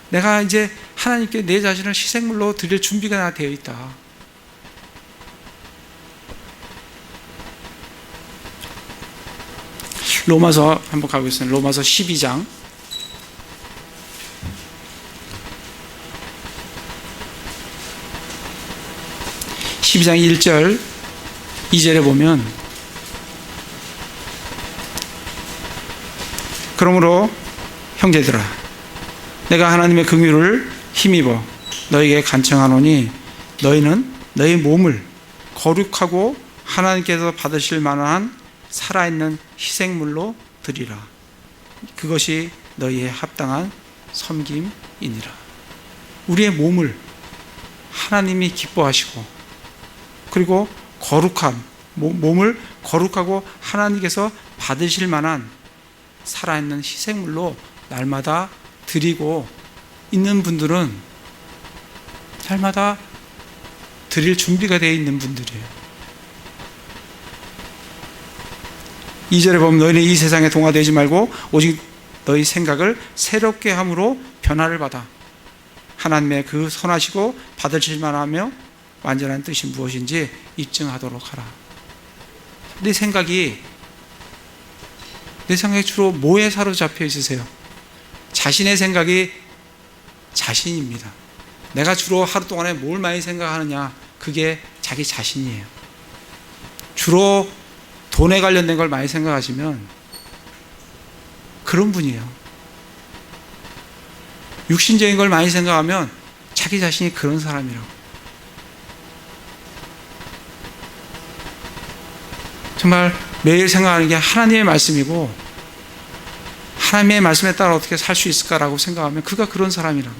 내가 이제 하나님께 내 자신을 희생물로 드릴 준비가 다 되어 있다. 로마서 한번 가보겠습니다. 로마서 12장 1절 2절에 보면, 그러므로 형제들아, 내가 하나님의 긍휼을 힘입어 너희에게 간청하노니 너희는 너희 몸을 거룩하고 하나님께서 받으실 만한 살아있는 희생물로 드리라. 그것이 너희의 합당한 섬김이니라. 우리의 몸을 하나님이 기뻐하시고, 그리고 몸을 거룩하고 하나님께서 받으실 만한 살아있는 희생물로 날마다 드리고 있는 분들은 날마다 드릴 준비가 되어 있는 분들이에요. 2절에 보면 너희는 이 세상에 동화되지 말고 오직 너희 생각을 새롭게 함으로 변화를 받아 하나님의 그 선하시고 받으실 만하며 완전한 뜻이 무엇인지 입증하도록 하라. 내 생각이 주로 뭐에 사로잡혀 있으세요? 자신의 생각이 자신입니다. 내가 주로 하루 동안에 뭘 많이 생각하느냐, 그게 자기 자신이에요. 주로 돈에 관련된 걸 많이 생각하시면 그런 분이에요. 육신적인 걸 많이 생각하면 자기 자신이 그런 사람이라고. 정말 매일 생각하는 게 하나님의 말씀이고, 하나님의 말씀에 따라 어떻게 살 수 있을까라고 생각하면 그가 그런 사람이라고.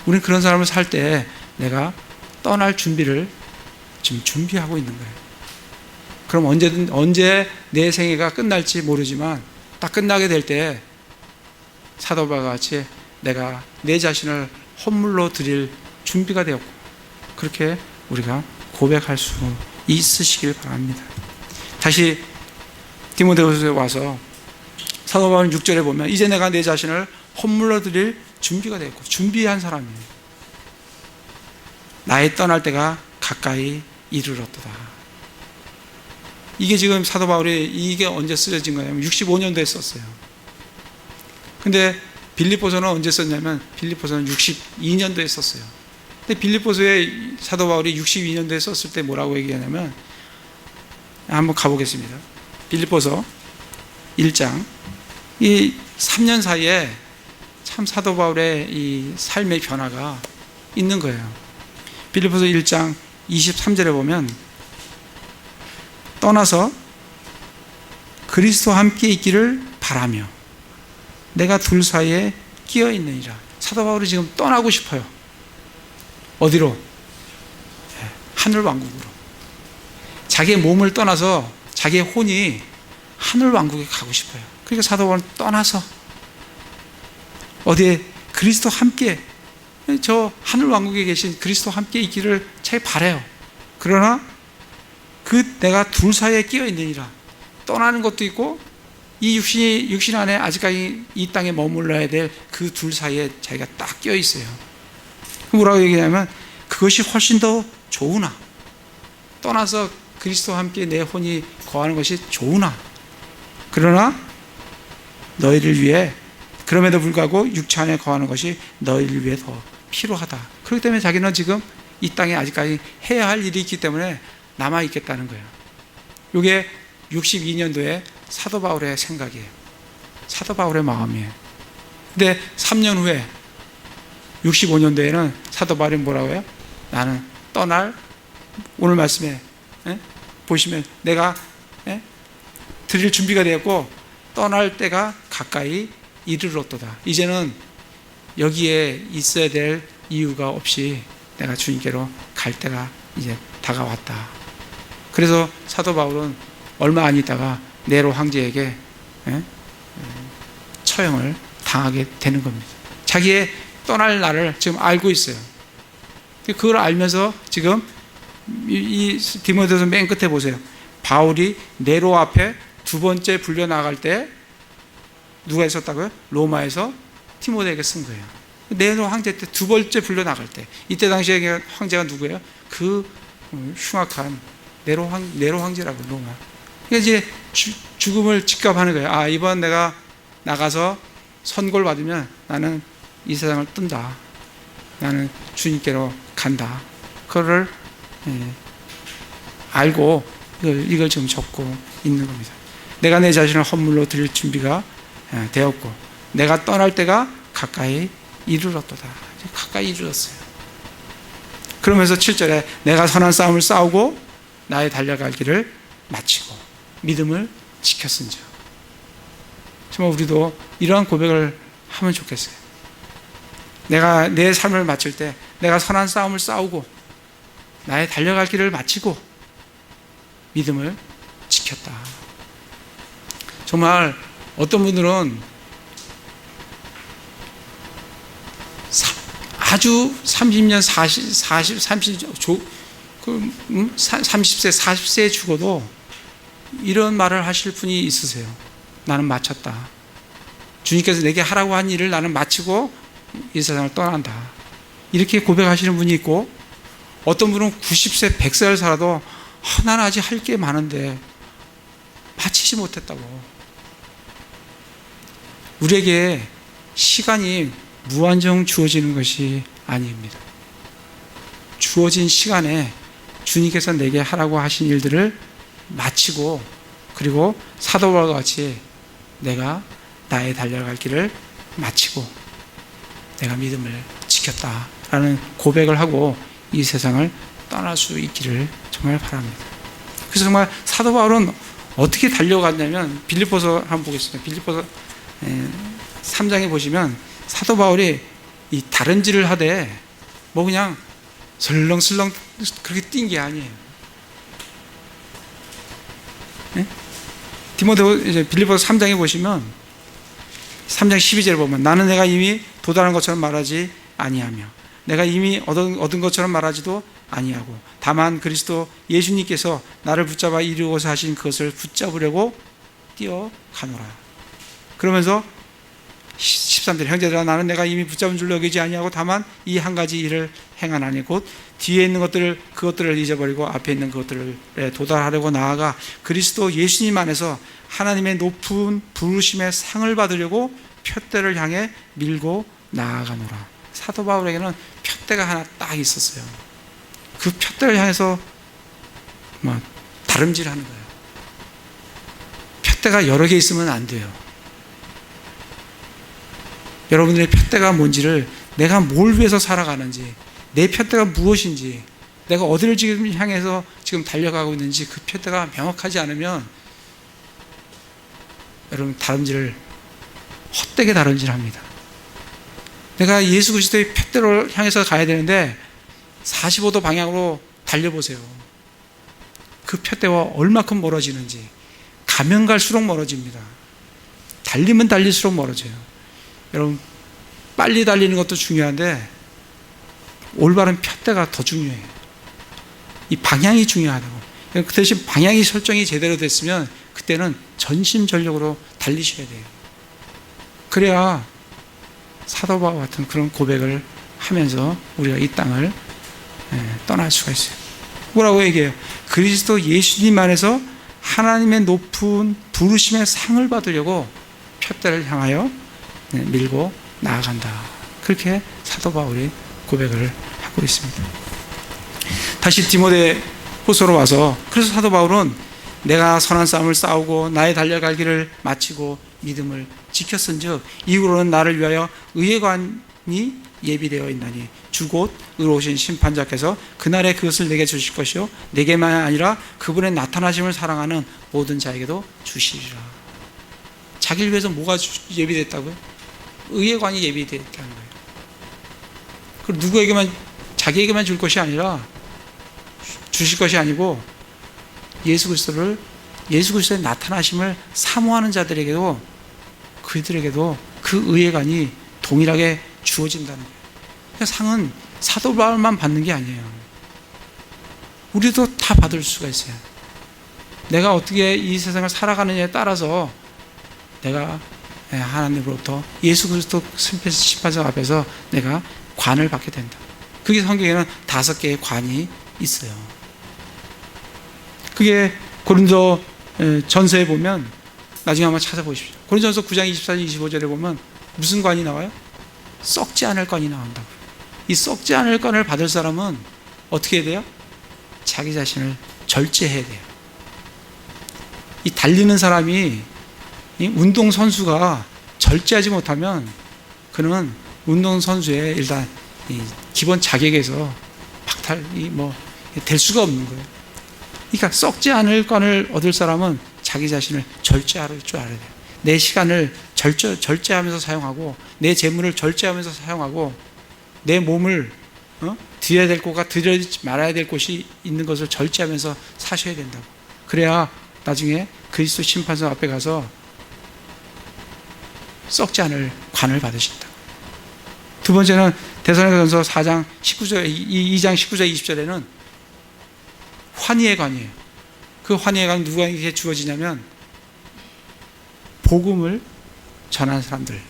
우리는 그런 사람을 살 때 내가 떠날 준비를 지금 준비하고 있는 거예요. 그럼 언제 내 생애가 끝날지 모르지만 딱 끝나게 될 때 사도 바울과 같이 내가 내 자신을 헌물로 드릴 준비가 되었고, 그렇게 우리가 고백할 수 있으시길 바랍니다. 다시 디모데후서에 와서 사도 바울은 6절에 보면 이제 내가 내 자신을 헌물로 드릴 준비가 되었고, 준비한 사람이에요. 나의 떠날 때가 가까이 이르렀도다. 이게 지금 사도 바울이 이게 언제 쓰여진 거냐면 65년도에 썼어요. 근데 빌립보서는 언제 썼냐면 빌립보서는 62년도에 썼어요. 근데 빌립보서에 사도 바울이 62년도에 썼을 때 뭐라고 얘기하냐면, 한번 가보겠습니다. 빌립보서 1장. 이 3년 사이에 참 사도 바울의 이 삶의 변화가 있는 거예요. 빌립보서 1장 23절에 보면, 떠나서 그리스도와 함께 있기를 바라며 내가 둘 사이에 끼어 있느니라. 사도 바울이 지금 떠나고 싶어요. 어디로? 하늘 왕국으로. 자기의 몸을 떠나서 자기의 혼이 하늘 왕국에 가고 싶어요. 그러니까 사도 바울은 떠나서 어디에 그리스도와 함께, 저 하늘 왕국에 계신 그리스도와 함께 있기를 잘 바라요. 그러나 내가 둘 사이에 끼어 있느니라. 떠나는 것도 있고 이 육신 안에 아직까지 이 땅에 머물러야 될 그 둘 사이에 자기가 딱 끼어 있어요. 뭐라고 얘기하냐면 그것이 훨씬 더 좋으나, 떠나서 그리스도와 함께 내 혼이 거하는 것이 좋으나, 그러나 너희를 위해, 그럼에도 불구하고 육체 안에 거하는 것이 너희를 위해 더 필요하다. 그렇기 때문에 자기는 지금 이 땅에 아직까지 해야 할 일이 있기 때문에 남아있겠다는 거예요. 이게 62년도에 사도 바울의 생각이에요. 사도 바울의 마음이에요. 근데 3년 후에 65년도에는 사도 바울이 뭐라고 해요? 나는 떠날, 오늘 말씀에 보시면 내가 드릴 준비가 되었고 떠날 때가 가까이 이르렀도다. 이제는 여기에 있어야 될 이유가 없이 내가 주님께로 갈 때가 이제 다가왔다. 그래서 사도 바울은 얼마 안 있다가 네로 황제에게 처형을 당하게 되는 겁니다. 자기의 떠날 날을 지금 알고 있어요. 그걸 알면서 지금 이 디모데후서 맨 끝에 보세요. 바울이 네로 앞에 두 번째 불려 나갈 때 누가 있었다고요? 로마에서 디모데에게 쓴 거예요. 네로 황제 때 두 번째 불려 나갈 때, 이때 당시에 황제가 누구예요? 그 흉악한 네로 황제라고, 로마. 그러니까 이제 죽음을 직감하는 거예요. 아, 이번 내가 나가서 선고를 받으면 나는 이 세상을 뜬다. 나는 주님께로 간다. 그거를 알고 이걸 지금 적고 있는 겁니다. 내가 내 자신을 헌물로 드릴 준비가 되었고 내가 떠날 때가 가까이 이르렀도다. 가까이 이르렀어요. 그러면서 7절에 내가 선한 싸움을 싸우고 나의 달려갈 길을 마치고 믿음을 지켰은즉. 정말 우리도 이러한 고백을 하면 좋겠어요. 내가 내 삶을 마칠 때 내가 선한 싸움을 싸우고 나의 달려갈 길을 마치고 믿음을 지켰다. 정말 어떤 분들은 아주 30년, 30세, 40세에 죽어도 이런 말을 하실 분이 있으세요. 나는 마쳤다. 주님께서 내게 하라고 한 일을 나는 마치고 이 세상을 떠난다. 이렇게 고백하시는 분이 있고, 어떤 분은 90세, 100세를 살아도 나는 아직 할 게 많은데 마치지 못했다고. 우리에게 시간이 무한정 주어지는 것이 아닙니다. 주어진 시간에 주님께서 내게 하라고 하신 일들을 마치고, 그리고 사도 바울과 같이 내가 나의 달려갈 길을 마치고 내가 믿음을 지켰다라는 고백을 하고 이 세상을 떠날 수 있기를 정말 바랍니다. 그래서 정말 사도 바울은 어떻게 달려갔냐면, 빌립보서 한번 보겠습니다. 빌립보서 3장에 보시면 사도 바울이 이 다른질을 하되 뭐 그냥 설렁설렁 그렇게 뛴 게 아니에요. 네? 이제 빌립보서 3장에 보시면 3장 12절에 보면 나는 내가 이미 도달한 것처럼 말하지 아니하며 내가 이미 얻은 것처럼 말하지도 아니하고 다만 그리스도 예수님께서 나를 붙잡아 이루고자 하신 그것을 붙잡으려고 뛰어가노라. 그러면서 13절 형제들아 나는 내가 이미 붙잡은 줄로 여기지 아니하고 다만 이 한 가지 일을 행하나니 곧 뒤에 있는 그것들을 잊어버리고 앞에 있는 그것들에 도달하려고 나아가 그리스도 예수님 안에서 하나님의 높은 부르심의 상을 받으려고 푯대를 향해 밀고 나아가노라. 사도 바울에게는 푯대가 하나 딱 있었어요. 그 푯대를 향해서 다름질하는 거예요. 푯대가 여러 개 있으면 안 돼요. 여러분들의 푯대가 뭔지를, 내가 뭘 위해서 살아가는지, 내 푯대가 무엇인지, 내가 어디를 지금 향해서 지금 달려가고 있는지 그 푯대가 명확하지 않으면 여러분 다름질을 헛되게 다름질합니다. 내가 예수 그리스도의 푯대를 향해서 가야 되는데 45도 방향으로 달려보세요. 그 푯대와 얼마큼 멀어지는지. 가면 갈수록 멀어집니다. 달리면 달릴수록 멀어져요. 여러분 빨리 달리는 것도 중요한데 올바른 푯대가 더 중요해요. 이 방향이 중요하다고. 그 대신 방향이 설정이 제대로 됐으면 그때는 전심전력으로 달리셔야 돼요. 그래야 사도 바울 같은 그런 고백을 하면서 우리가 이 땅을 떠날 수가 있어요. 뭐라고 얘기해요? 그리스도 예수님 안에서 하나님의 높은 부르심의 상을 받으려고 푯대를 향하여 밀고 나아간다. 그렇게 사도 바울이 고백을 하고 있습니다. 다시 디모데 후서로 와서, 그래서 사도 바울은 내가 선한 싸움을 싸우고 나의 달려갈 길을 마치고 믿음을 지켰은즉 이후로는 나를 위하여 의의 관이 예비되어 있나니 주 곧 의로우신 심판자께서 그날에 그것을 내게 주실 것이요 내게만 아니라 그분의 나타나심을 사랑하는 모든 자에게도 주시리라. 자기를 위해서 뭐가 예비됐다고요? 의의 관이 예비되어 있다는 거예요. 그 누구에게만, 자기에게만 줄 것이 아니라, 주실 것이 아니고 예수 그리스도를 예수 그리스도의 나타나심을 사모하는 자들에게도 그들에게도 그 의회관이 동일하게 주어진다는 거예요. 그러니까 상은 사도 바울만 받는 게 아니에요. 우리도 다 받을 수가 있어요. 내가 어떻게 이 세상을 살아가느냐에 따라서 내가 하나님으로부터 예수 그리스도 심판석 앞에서 내가 관을 받게 된다. 그게 성경에는 5개의 관이 있어요. 그게 고린도 전서에 보면 나중에 한번 찾아보십시오. 고린도전서 9장 24절 25절에 보면 무슨 관이 나와요? 썩지 않을 관이 나온다고요. 이 썩지 않을 관을 받을 사람은 어떻게 해야 돼요? 자기 자신을 절제해야 돼요. 이 달리는 사람이, 이 운동선수가 절제하지 못하면 그는 운동선수의 일단 이 기본 자격에서 박탈이 될 수가 없는 거예요. 그러니까 썩지 않을 관을 얻을 사람은 자기 자신을 절제할 줄 알아야 돼요. 내 시간을 절제하면서 사용하고, 내 재물을 절제하면서 사용하고, 내 몸을 드려야 될 곳과 드리지 말아야 될 곳이 있는 것을 절제하면서 사셔야 된다고. 그래야 나중에 그리스도 심판석 앞에 가서 썩지 않을 관을 받으신다. 두 번째는 데살로니가전서 4장 19절, 2장 19절 20절에는 환희의 관이에요. 그 환희의 관은 누구에게 주어지냐면 복음을 전한 사람들.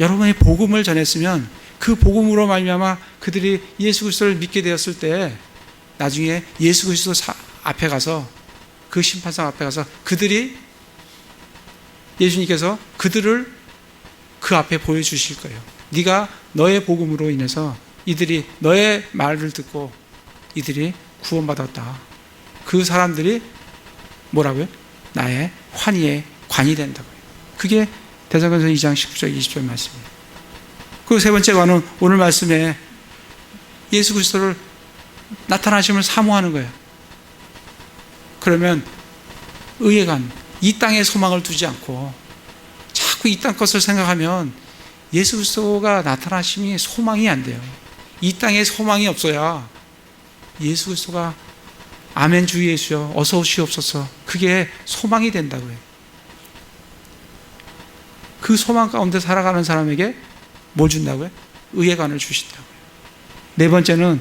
여러분이 복음을 전했으면 그 복음으로 말미암아 그들이 예수 그리스도를 믿게 되었을 때 나중에 예수 그리스도 앞에 가서, 그 심판상 앞에 가서 그들이, 예수님께서 그들을 그 앞에 보여주실 거예요. 네가 너의 복음으로 인해서 이들이 너의 말을 듣고 이들이 구원받았다. 그 사람들이 뭐라고요? 나의 환희의 관이 된다고요. 그게 데살로니가전서 2장 19절 20절 말씀이에요. 그리고 세 번째 관은 오늘 말씀에 예수 그리스도를 나타나심을 사모하는 거예요. 그러면 의의 관, 이 땅에 소망을 두지 않고 자꾸 이 땅 것을 생각하면 예수 그리스도가 나타나심이 소망이 안 돼요. 이 땅에 소망이 없어야 예수 그리스도가 아멘 주 예수여 어서 오시옵소서, 그게 소망이 된다고요. 그 소망 가운데 살아가는 사람에게 뭘 준다고요? 의의 관을 주신다고요. 네 번째는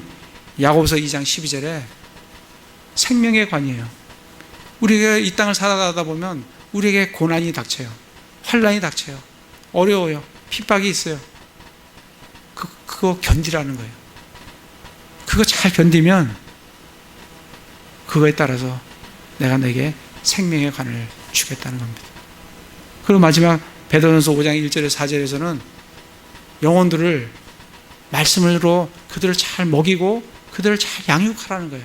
야고보서 2장 12절에 생명의 관이에요. 우리가 이 땅을 살아가다 보면 우리에게 고난이 닥쳐요. 환난이 닥쳐요. 어려워요. 핍박이 있어요. 그거 견디라는 거예요. 그거 잘 견디면 그거에 따라서 내가 너에게 생명의 관을 주겠다는 겁니다. 그리고 마지막 베드로전서 5장 1절에 4절에서는 영혼들을 말씀으로 그들을 잘 먹이고 그들을 잘 양육하라는 거예요.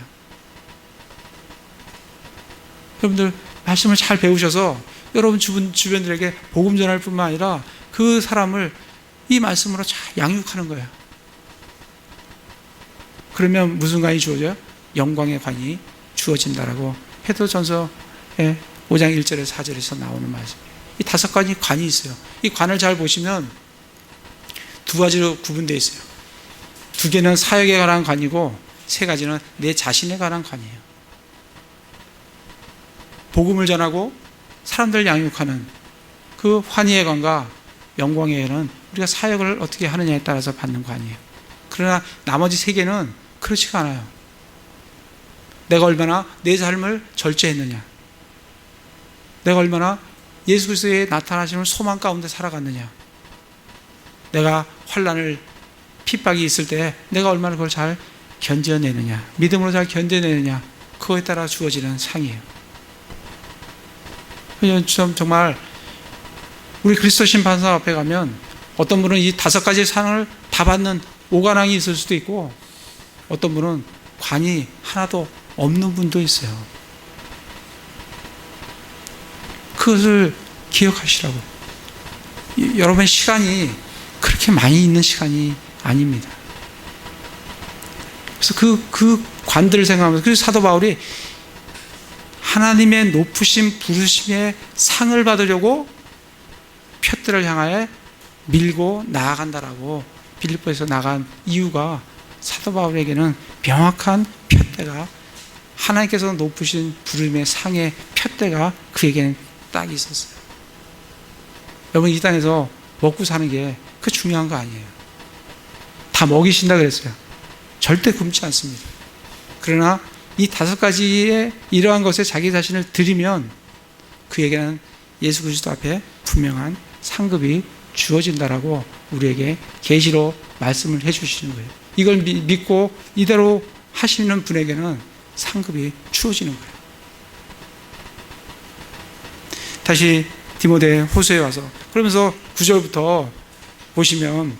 여러분들 말씀을 잘 배우셔서 여러분 주변들에게 복음 전할 뿐만 아니라 그 사람을 이 말씀으로 잘 양육하는 거예요. 그러면 무슨 관이 주어져요? 영광의 관이 주어진다라고 베드로전서의 5장 1절에 4절에서 나오는 말씀이에요. 이 5가지 관이 있어요. 이 관을 잘 보시면 2가지로 구분되어 있어요. 2개는 사역에 관한 관이고 3가지는 내 자신에 관한 관이에요. 복음을 전하고 사람들 양육하는 그 환희의 관과 영광의 관은 우리가 사역을 어떻게 하느냐에 따라서 받는 관이에요. 그러나 나머지 3개는 그렇지가 않아요. 내가 얼마나 내 삶을 절제했느냐, 내가 얼마나 예수 그리스도의 나타나심을 소망 가운데 살아갔느냐, 내가 환난을, 핍박이 있을 때 내가 얼마나 그걸 잘 견뎌내느냐, 믿음으로 잘 견뎌내느냐, 그거에 따라 주어지는 상이에요. 정말 우리 그리스도 심판상 앞에 가면 어떤 분은 이 5가지 상을 다 받는 오관왕이 있을 수도 있고 어떤 분은 관이 하나도 없는 분도 있어요. 그것을 기억하시라고. 여러분의 시간이 그렇게 많이 있는 시간이 아닙니다. 그래서 그 관들을 생각하면서, 그래서 사도 바울이 하나님의 높으신 부르심의 상을 받으려고 표들을 향하여 밀고 나아간다라고 빌립보에서 나간 이유가 사도 바울에게는 명확한 표대가 하나님께서 높으신 부름의 상의 푯대가 그에게는 딱 있었어요. 여러분, 이 땅에서 먹고 사는 게 그 중요한 거 아니에요. 다 먹이신다 그랬어요. 절대 굶지 않습니다. 그러나 이 5가지의 이러한 것에 자기 자신을 드리면 그에게는 예수 그리스도 앞에 분명한 상급이 주어진다라고 우리에게 계시로 말씀을 해주시는 거예요. 이걸 믿고 이대로 하시는 분에게는 상급이 주어지는 거예요. 다시 디모데 후서에 와서, 그러면서 9절부터 보시면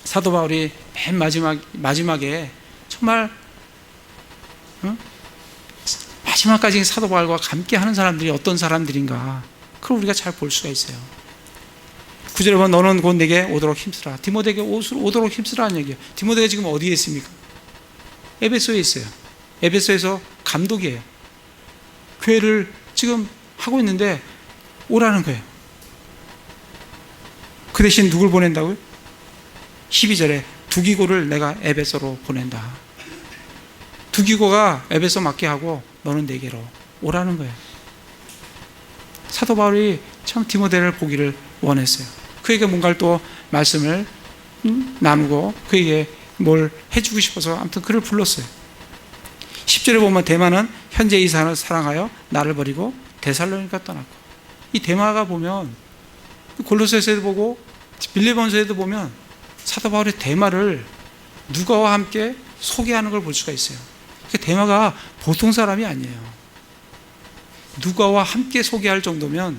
사도 바울이 맨 마지막에 정말 마지막까지 사도 바울과 함께 하는 사람들이 어떤 사람들인가, 그걸 우리가 잘 볼 수가 있어요. 9절에 보면 너는 곧 내게 오도록 힘쓰라. 디모데에게 오도록 힘쓰라는 얘기예요. 디모데가 지금 어디에 있습니까? 에베소에 있어요. 에베소에서 감독이에요. 교회를 지금 하고 있는데 오라는 거예요. 그 대신 누굴 보낸다고요? 12절에 두기고를 내가 에베소로 보낸다. 두기고가 에베소 맡게 하고 너는 내게로 오라는 거예요. 사도 바울이 참 디모데를 보기를 원했어요. 그에게 뭔가를 또 말씀을 나누고 그에게 뭘 해주고 싶어서 아무튼 그를 불렀어요. 10절에 보면 데마는 현재 이 사람을 사랑하여 나를 버리고 데살로니가 떠났고, 이 데마가 보면 골로새서에도 보고 빌립보서에도 보면 사도 바울의 데마를 누가와 함께 소개하는 걸 볼 수가 있어요. 데마가 보통 사람이 아니에요. 누가와 함께 소개할 정도면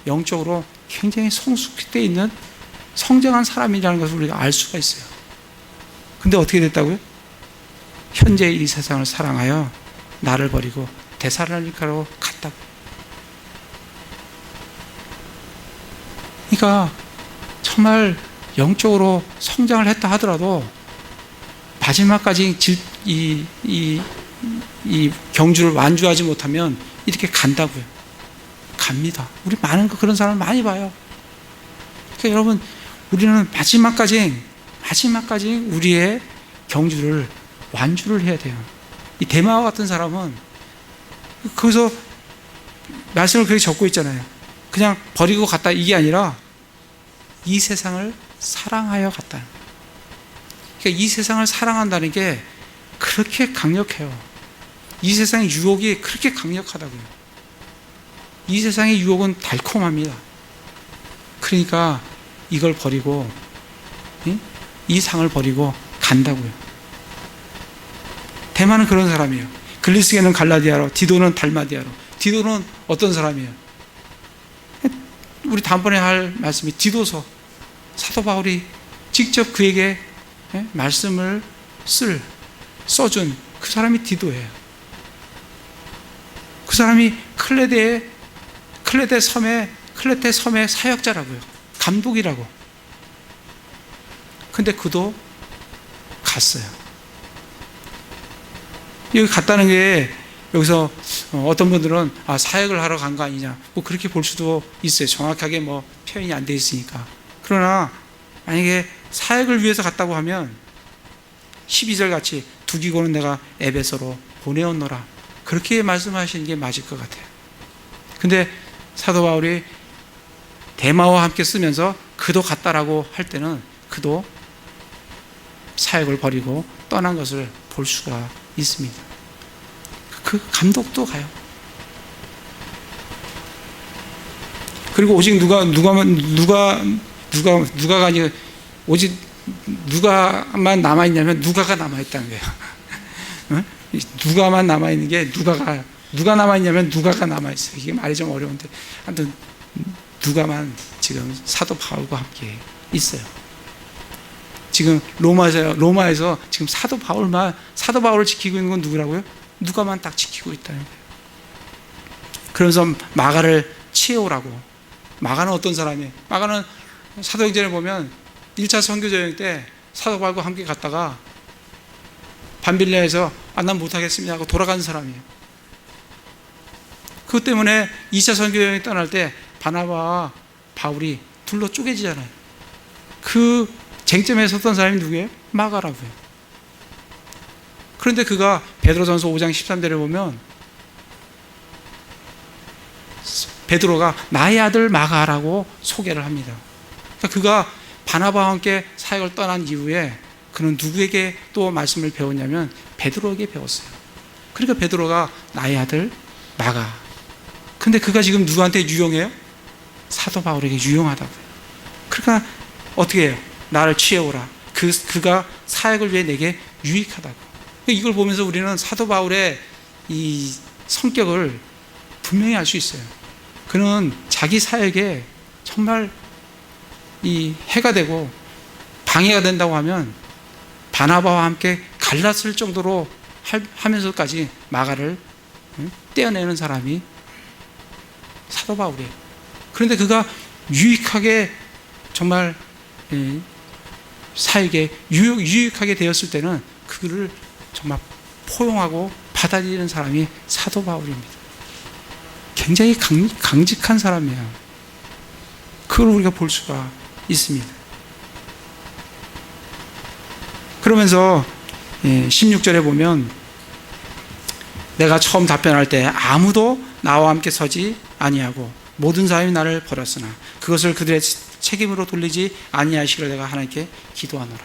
영적으로 굉장히 성숙되어 있는 성장한 사람이라는 것을 우리가 알 수가 있어요. 근데 어떻게 됐다고요? 현재 이 세상을 사랑하여 나를 버리고 데살로니가로 갔다고. 그러니까 정말 영적으로 성장을 했다 하더라도 마지막까지 이 경주를 완주하지 못하면 이렇게 간다고요. 갑니다. 우리 많은 그런 사람을 많이 봐요. 그러니까 여러분, 우리는 마지막까지 우리의 경주를 완주를 해야 돼요. 이 데마와 같은 사람은 거기서 말씀을 그렇게 적고 있잖아요. 그냥 버리고 갔다 이게 아니라 이 세상을 사랑하여 갔다. 그러니까 이 세상을 사랑한다는 게 그렇게 강력해요. 이 세상의 유혹이 그렇게 강력하다고요. 이 세상의 유혹은 달콤합니다. 그러니까 이걸 버리고, 이 상을 버리고 간다고요. 대만은 그런 사람이에요. 글리스게는 갈라디아로, 디도는 달마디아로. 디도는 어떤 사람이에요? 우리 다음번에 할 말씀이 디도서. 사도 바울이 직접 그에게 말씀을 써준 그 사람이 디도예요. 그 사람이 클레테 섬의 사역자라고요. 감독이라고. 근데 그도 갔어요. 여기 갔다는 게 여기서 어떤 분들은 사역을 하러 간 거 아니냐, 뭐 그렇게 볼 수도 있어요. 정확하게 뭐 표현이 안 돼 있으니까. 그러나 만약에 사역을 위해서 갔다고 하면 12절 같이 두기고는 내가 에베소로 보내었노라, 그렇게 말씀하시는 게 맞을 것 같아요. 근데 사도 바울이 데마와 함께 쓰면서 그도 갔다라고 할 때는 그도 사역을 버리고 떠난 것을 볼 수가 있습니다. 그 감독도 가요. 그리고 오직 누가가 아니고 오직 누가만 남아있냐면 누가가 남아있다는 거예요. 누가만 남아있는 게 누가 남아있냐면 누가가 남아있어요. 이게 말이 좀 어려운데 아무튼 누가만 지금 사도 바울과 함께 있어요. 지금 로마에서 지금 사도 바울을 지키고 있는 건 누구라고요? 누가만 딱 지키고 있다는 거예요. 그러면서 마가를 치해오라고. 마가는 어떤 사람이에요? 마가는 사도행전에 보면 1차 선교제 여행 때 사도 바울과 함께 갔다가 밤빌레에서 난 못하겠습니다 하고 돌아간 사람이에요. 그것 때문에 2차 선교 여행 떠날 때 바나바와 바울이 둘로 쪼개지잖아요. 그 쟁점에 섰던 사람이 누구예요? 마가라고요. 그런데 그가 베드로전서 5장 13절에 보면 베드로가 나의 아들 마가라고 소개를 합니다. 그러니까 그가 바나바와 함께 사역을 떠난 이후에 그는 누구에게 또 말씀을 배웠냐면 베드로에게 배웠어요. 그러니까 베드로가 나의 아들 마가. 근데 그가 지금 누구한테 유용해요? 사도 바울에게 유용하다고요. 그러니까 어떻게 해요? 나를 취해오라. 그가 사역을 위해 내게 유익하다고. 이걸 보면서 우리는 사도 바울의 이 성격을 분명히 알 수 있어요. 그는 자기 사역에 정말 이 해가 되고 방해가 된다고 하면 바나바와 함께 갈랐을 정도로 하면서까지 마가를 떼어내는 사람이 사도 바울이에요. 그런데 그가 유익하게 정말 사역에 유익하게 되었을 때는 그를 정말 포용하고 받아들이는 사람이 사도 바울입니다. 굉장히 강직한 사람이에요. 그걸 우리가 볼 수가 있습니다. 그러면서 16절에 보면 내가 처음 답변할 때 아무도 나와 함께 서지 아니하고 모든 사람이 나를 버렸으나 그것을 그들의 책임으로 돌리지 아니하시기를 내가 하나님께 기도하노라.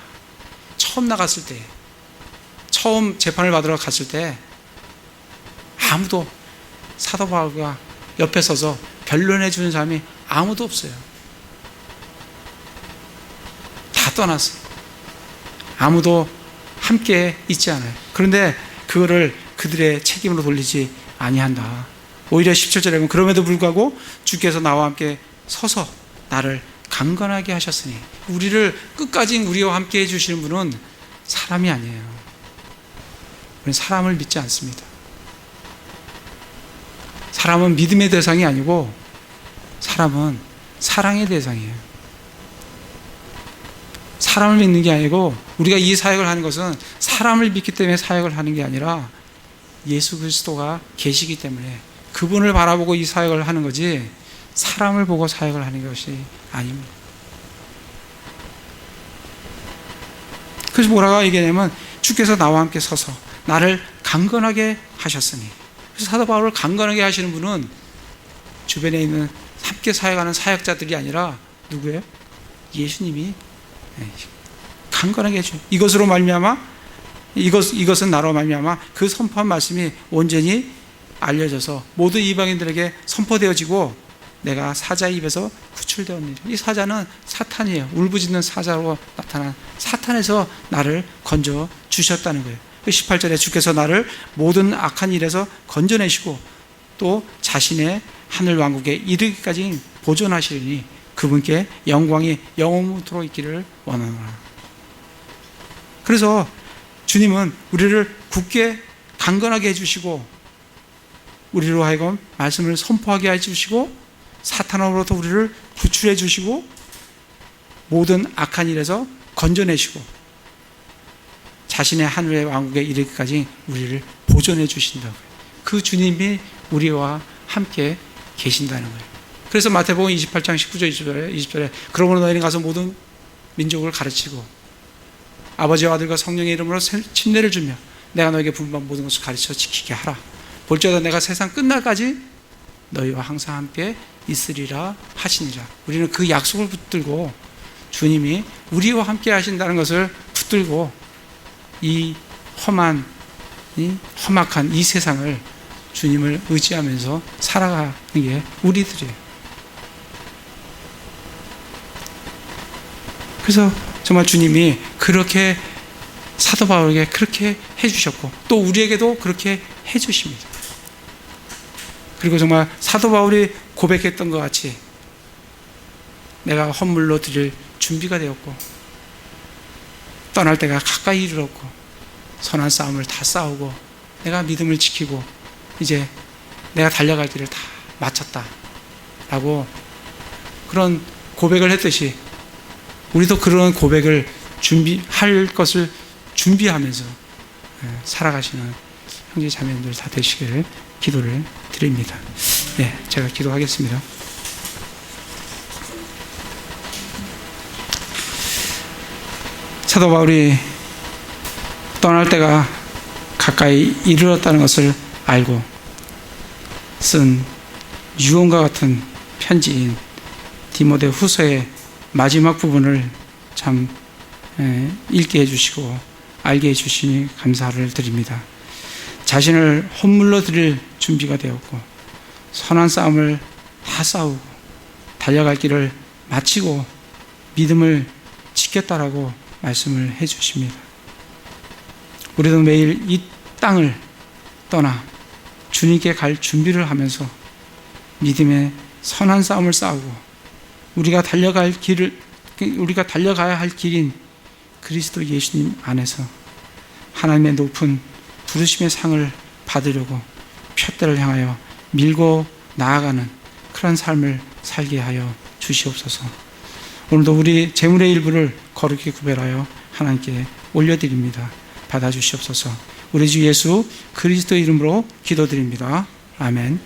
처음 나갔을 때, 처음 재판을 받으러 갔을 때 아무도 사도 바울과 옆에 서서 변론해 주는 사람이 아무도 없어요. 다 떠났어요. 아무도 함께 있지 않아요. 그런데 그거를 그들의 책임으로 돌리지 아니한다. 오히려 17절에 보면 그럼에도 불구하고 주께서 나와 함께 서서 나를 강건하게 하셨으니, 우리를 끝까지 우리와 함께 해주시는 분은 사람이 아니에요. 우리는 사람을 믿지 않습니다. 사람은 믿음의 대상이 아니고 사람은 사랑의 대상이에요. 사람을 믿는 게 아니고, 우리가 이 사역을 하는 것은 사람을 믿기 때문에 사역을 하는 게 아니라 예수 그리스도가 계시기 때문에 그분을 바라보고 이 사역을 하는 거지, 사람을 보고 사역을 하는 것이 아닙니다. 그래서 뭐라고 얘기하냐면 주께서 나와 함께 서서 나를 강건하게 하셨으니, 그래서 사도 바울을 강건하게 하시는 분은 주변에 있는 함께 사역하는 사역자들이 아니라 누구예요? 예수님이 강건하게 해줘요. 이것으로 말미암아, 이것은 나로 말미암아 그 선포한 말씀이 온전히 알려져서 모든 이방인들에게 선포되어지고 내가 사자의 입에서 구출되었느니라. 이 사자는 사탄이에요. 울부짖는 사자로 나타난 사탄에서 나를 건져 주셨다는 거예요. 18절에 주께서 나를 모든 악한 일에서 건져내시고 또 자신의 하늘 왕국에 이르기까지 보존하시리니 그분께 영광이 영원토록 있기를 원하노라. 그래서 주님은 우리를 굳게 강건하게 해주시고 우리로 하여금 말씀을 선포하게 해주시고 사탄으로부터 우리를 구출해 주시고 모든 악한 일에서 건져내시고 자신의 하늘의 왕국에 이르기까지 우리를 보존해 주신다고요. 그 주님이 우리와 함께 계신다는 거예요. 그래서 마태복음 28장 19절 20절에 그러므로 너희는 가서 모든 민족을 가르치고 아버지와 아들과 성령의 이름으로 침례를 주며 내가 너에게 분부한 모든 것을 가르쳐 지키게 하라. 볼지어다 내가 세상 끝날까지 너희와 항상 함께 있으리라 하시니라. 우리는 그 약속을 붙들고 주님이 우리와 함께 하신다는 것을 붙들고 이 험악한 이 세상을 주님을 의지하면서 살아가는 게 우리들이에요. 그래서 정말 주님이 그렇게 사도 바울에게 그렇게 해주셨고 또 우리에게도 그렇게 해주십니다. 그리고 정말 사도 바울이 고백했던 것 같이 내가 헌물로 드릴 준비가 되었고 떠날 때가 가까이 이르렀고 선한 싸움을 다 싸우고 내가 믿음을 지키고 이제 내가 달려갈 길을 다 마쳤다 라고 그런 고백을 했듯이 우리도 그런 고백을 준비할 것을 준비하면서 살아가시는 형제 자매님들 다 되시기를 기도를 드립니다. 네, 제가 기도하겠습니다. 사도 바울이 떠날 때가 가까이 이르렀다는 것을 알고 쓴 유언과 같은 편지인 디모데 후서의 마지막 부분을 참 읽게 해주시고 알게 해주시니 감사를 드립니다. 자신을 혼물로 드릴 준비가 되었고 선한 싸움을 다 싸우고 달려갈 길을 마치고 믿음을 지켰다라고 말씀을 해주십니다. 우리도 매일 이 땅을 떠나 주님께 갈 준비를 하면서 믿음의 선한 싸움을 싸우고 우리가 달려가야 할 길인 그리스도 예수님 안에서 하나님의 높은 부르심의 상을 받으려고 푯대를 향하여 밀고 나아가는 그런 삶을 살게 하여 주시옵소서. 오늘도 우리 재물의 일부를 거룩히 구별하여 하나님께 올려드립니다. 받아주시옵소서. 우리 주 예수 그리스도 이름으로 기도드립니다. 아멘.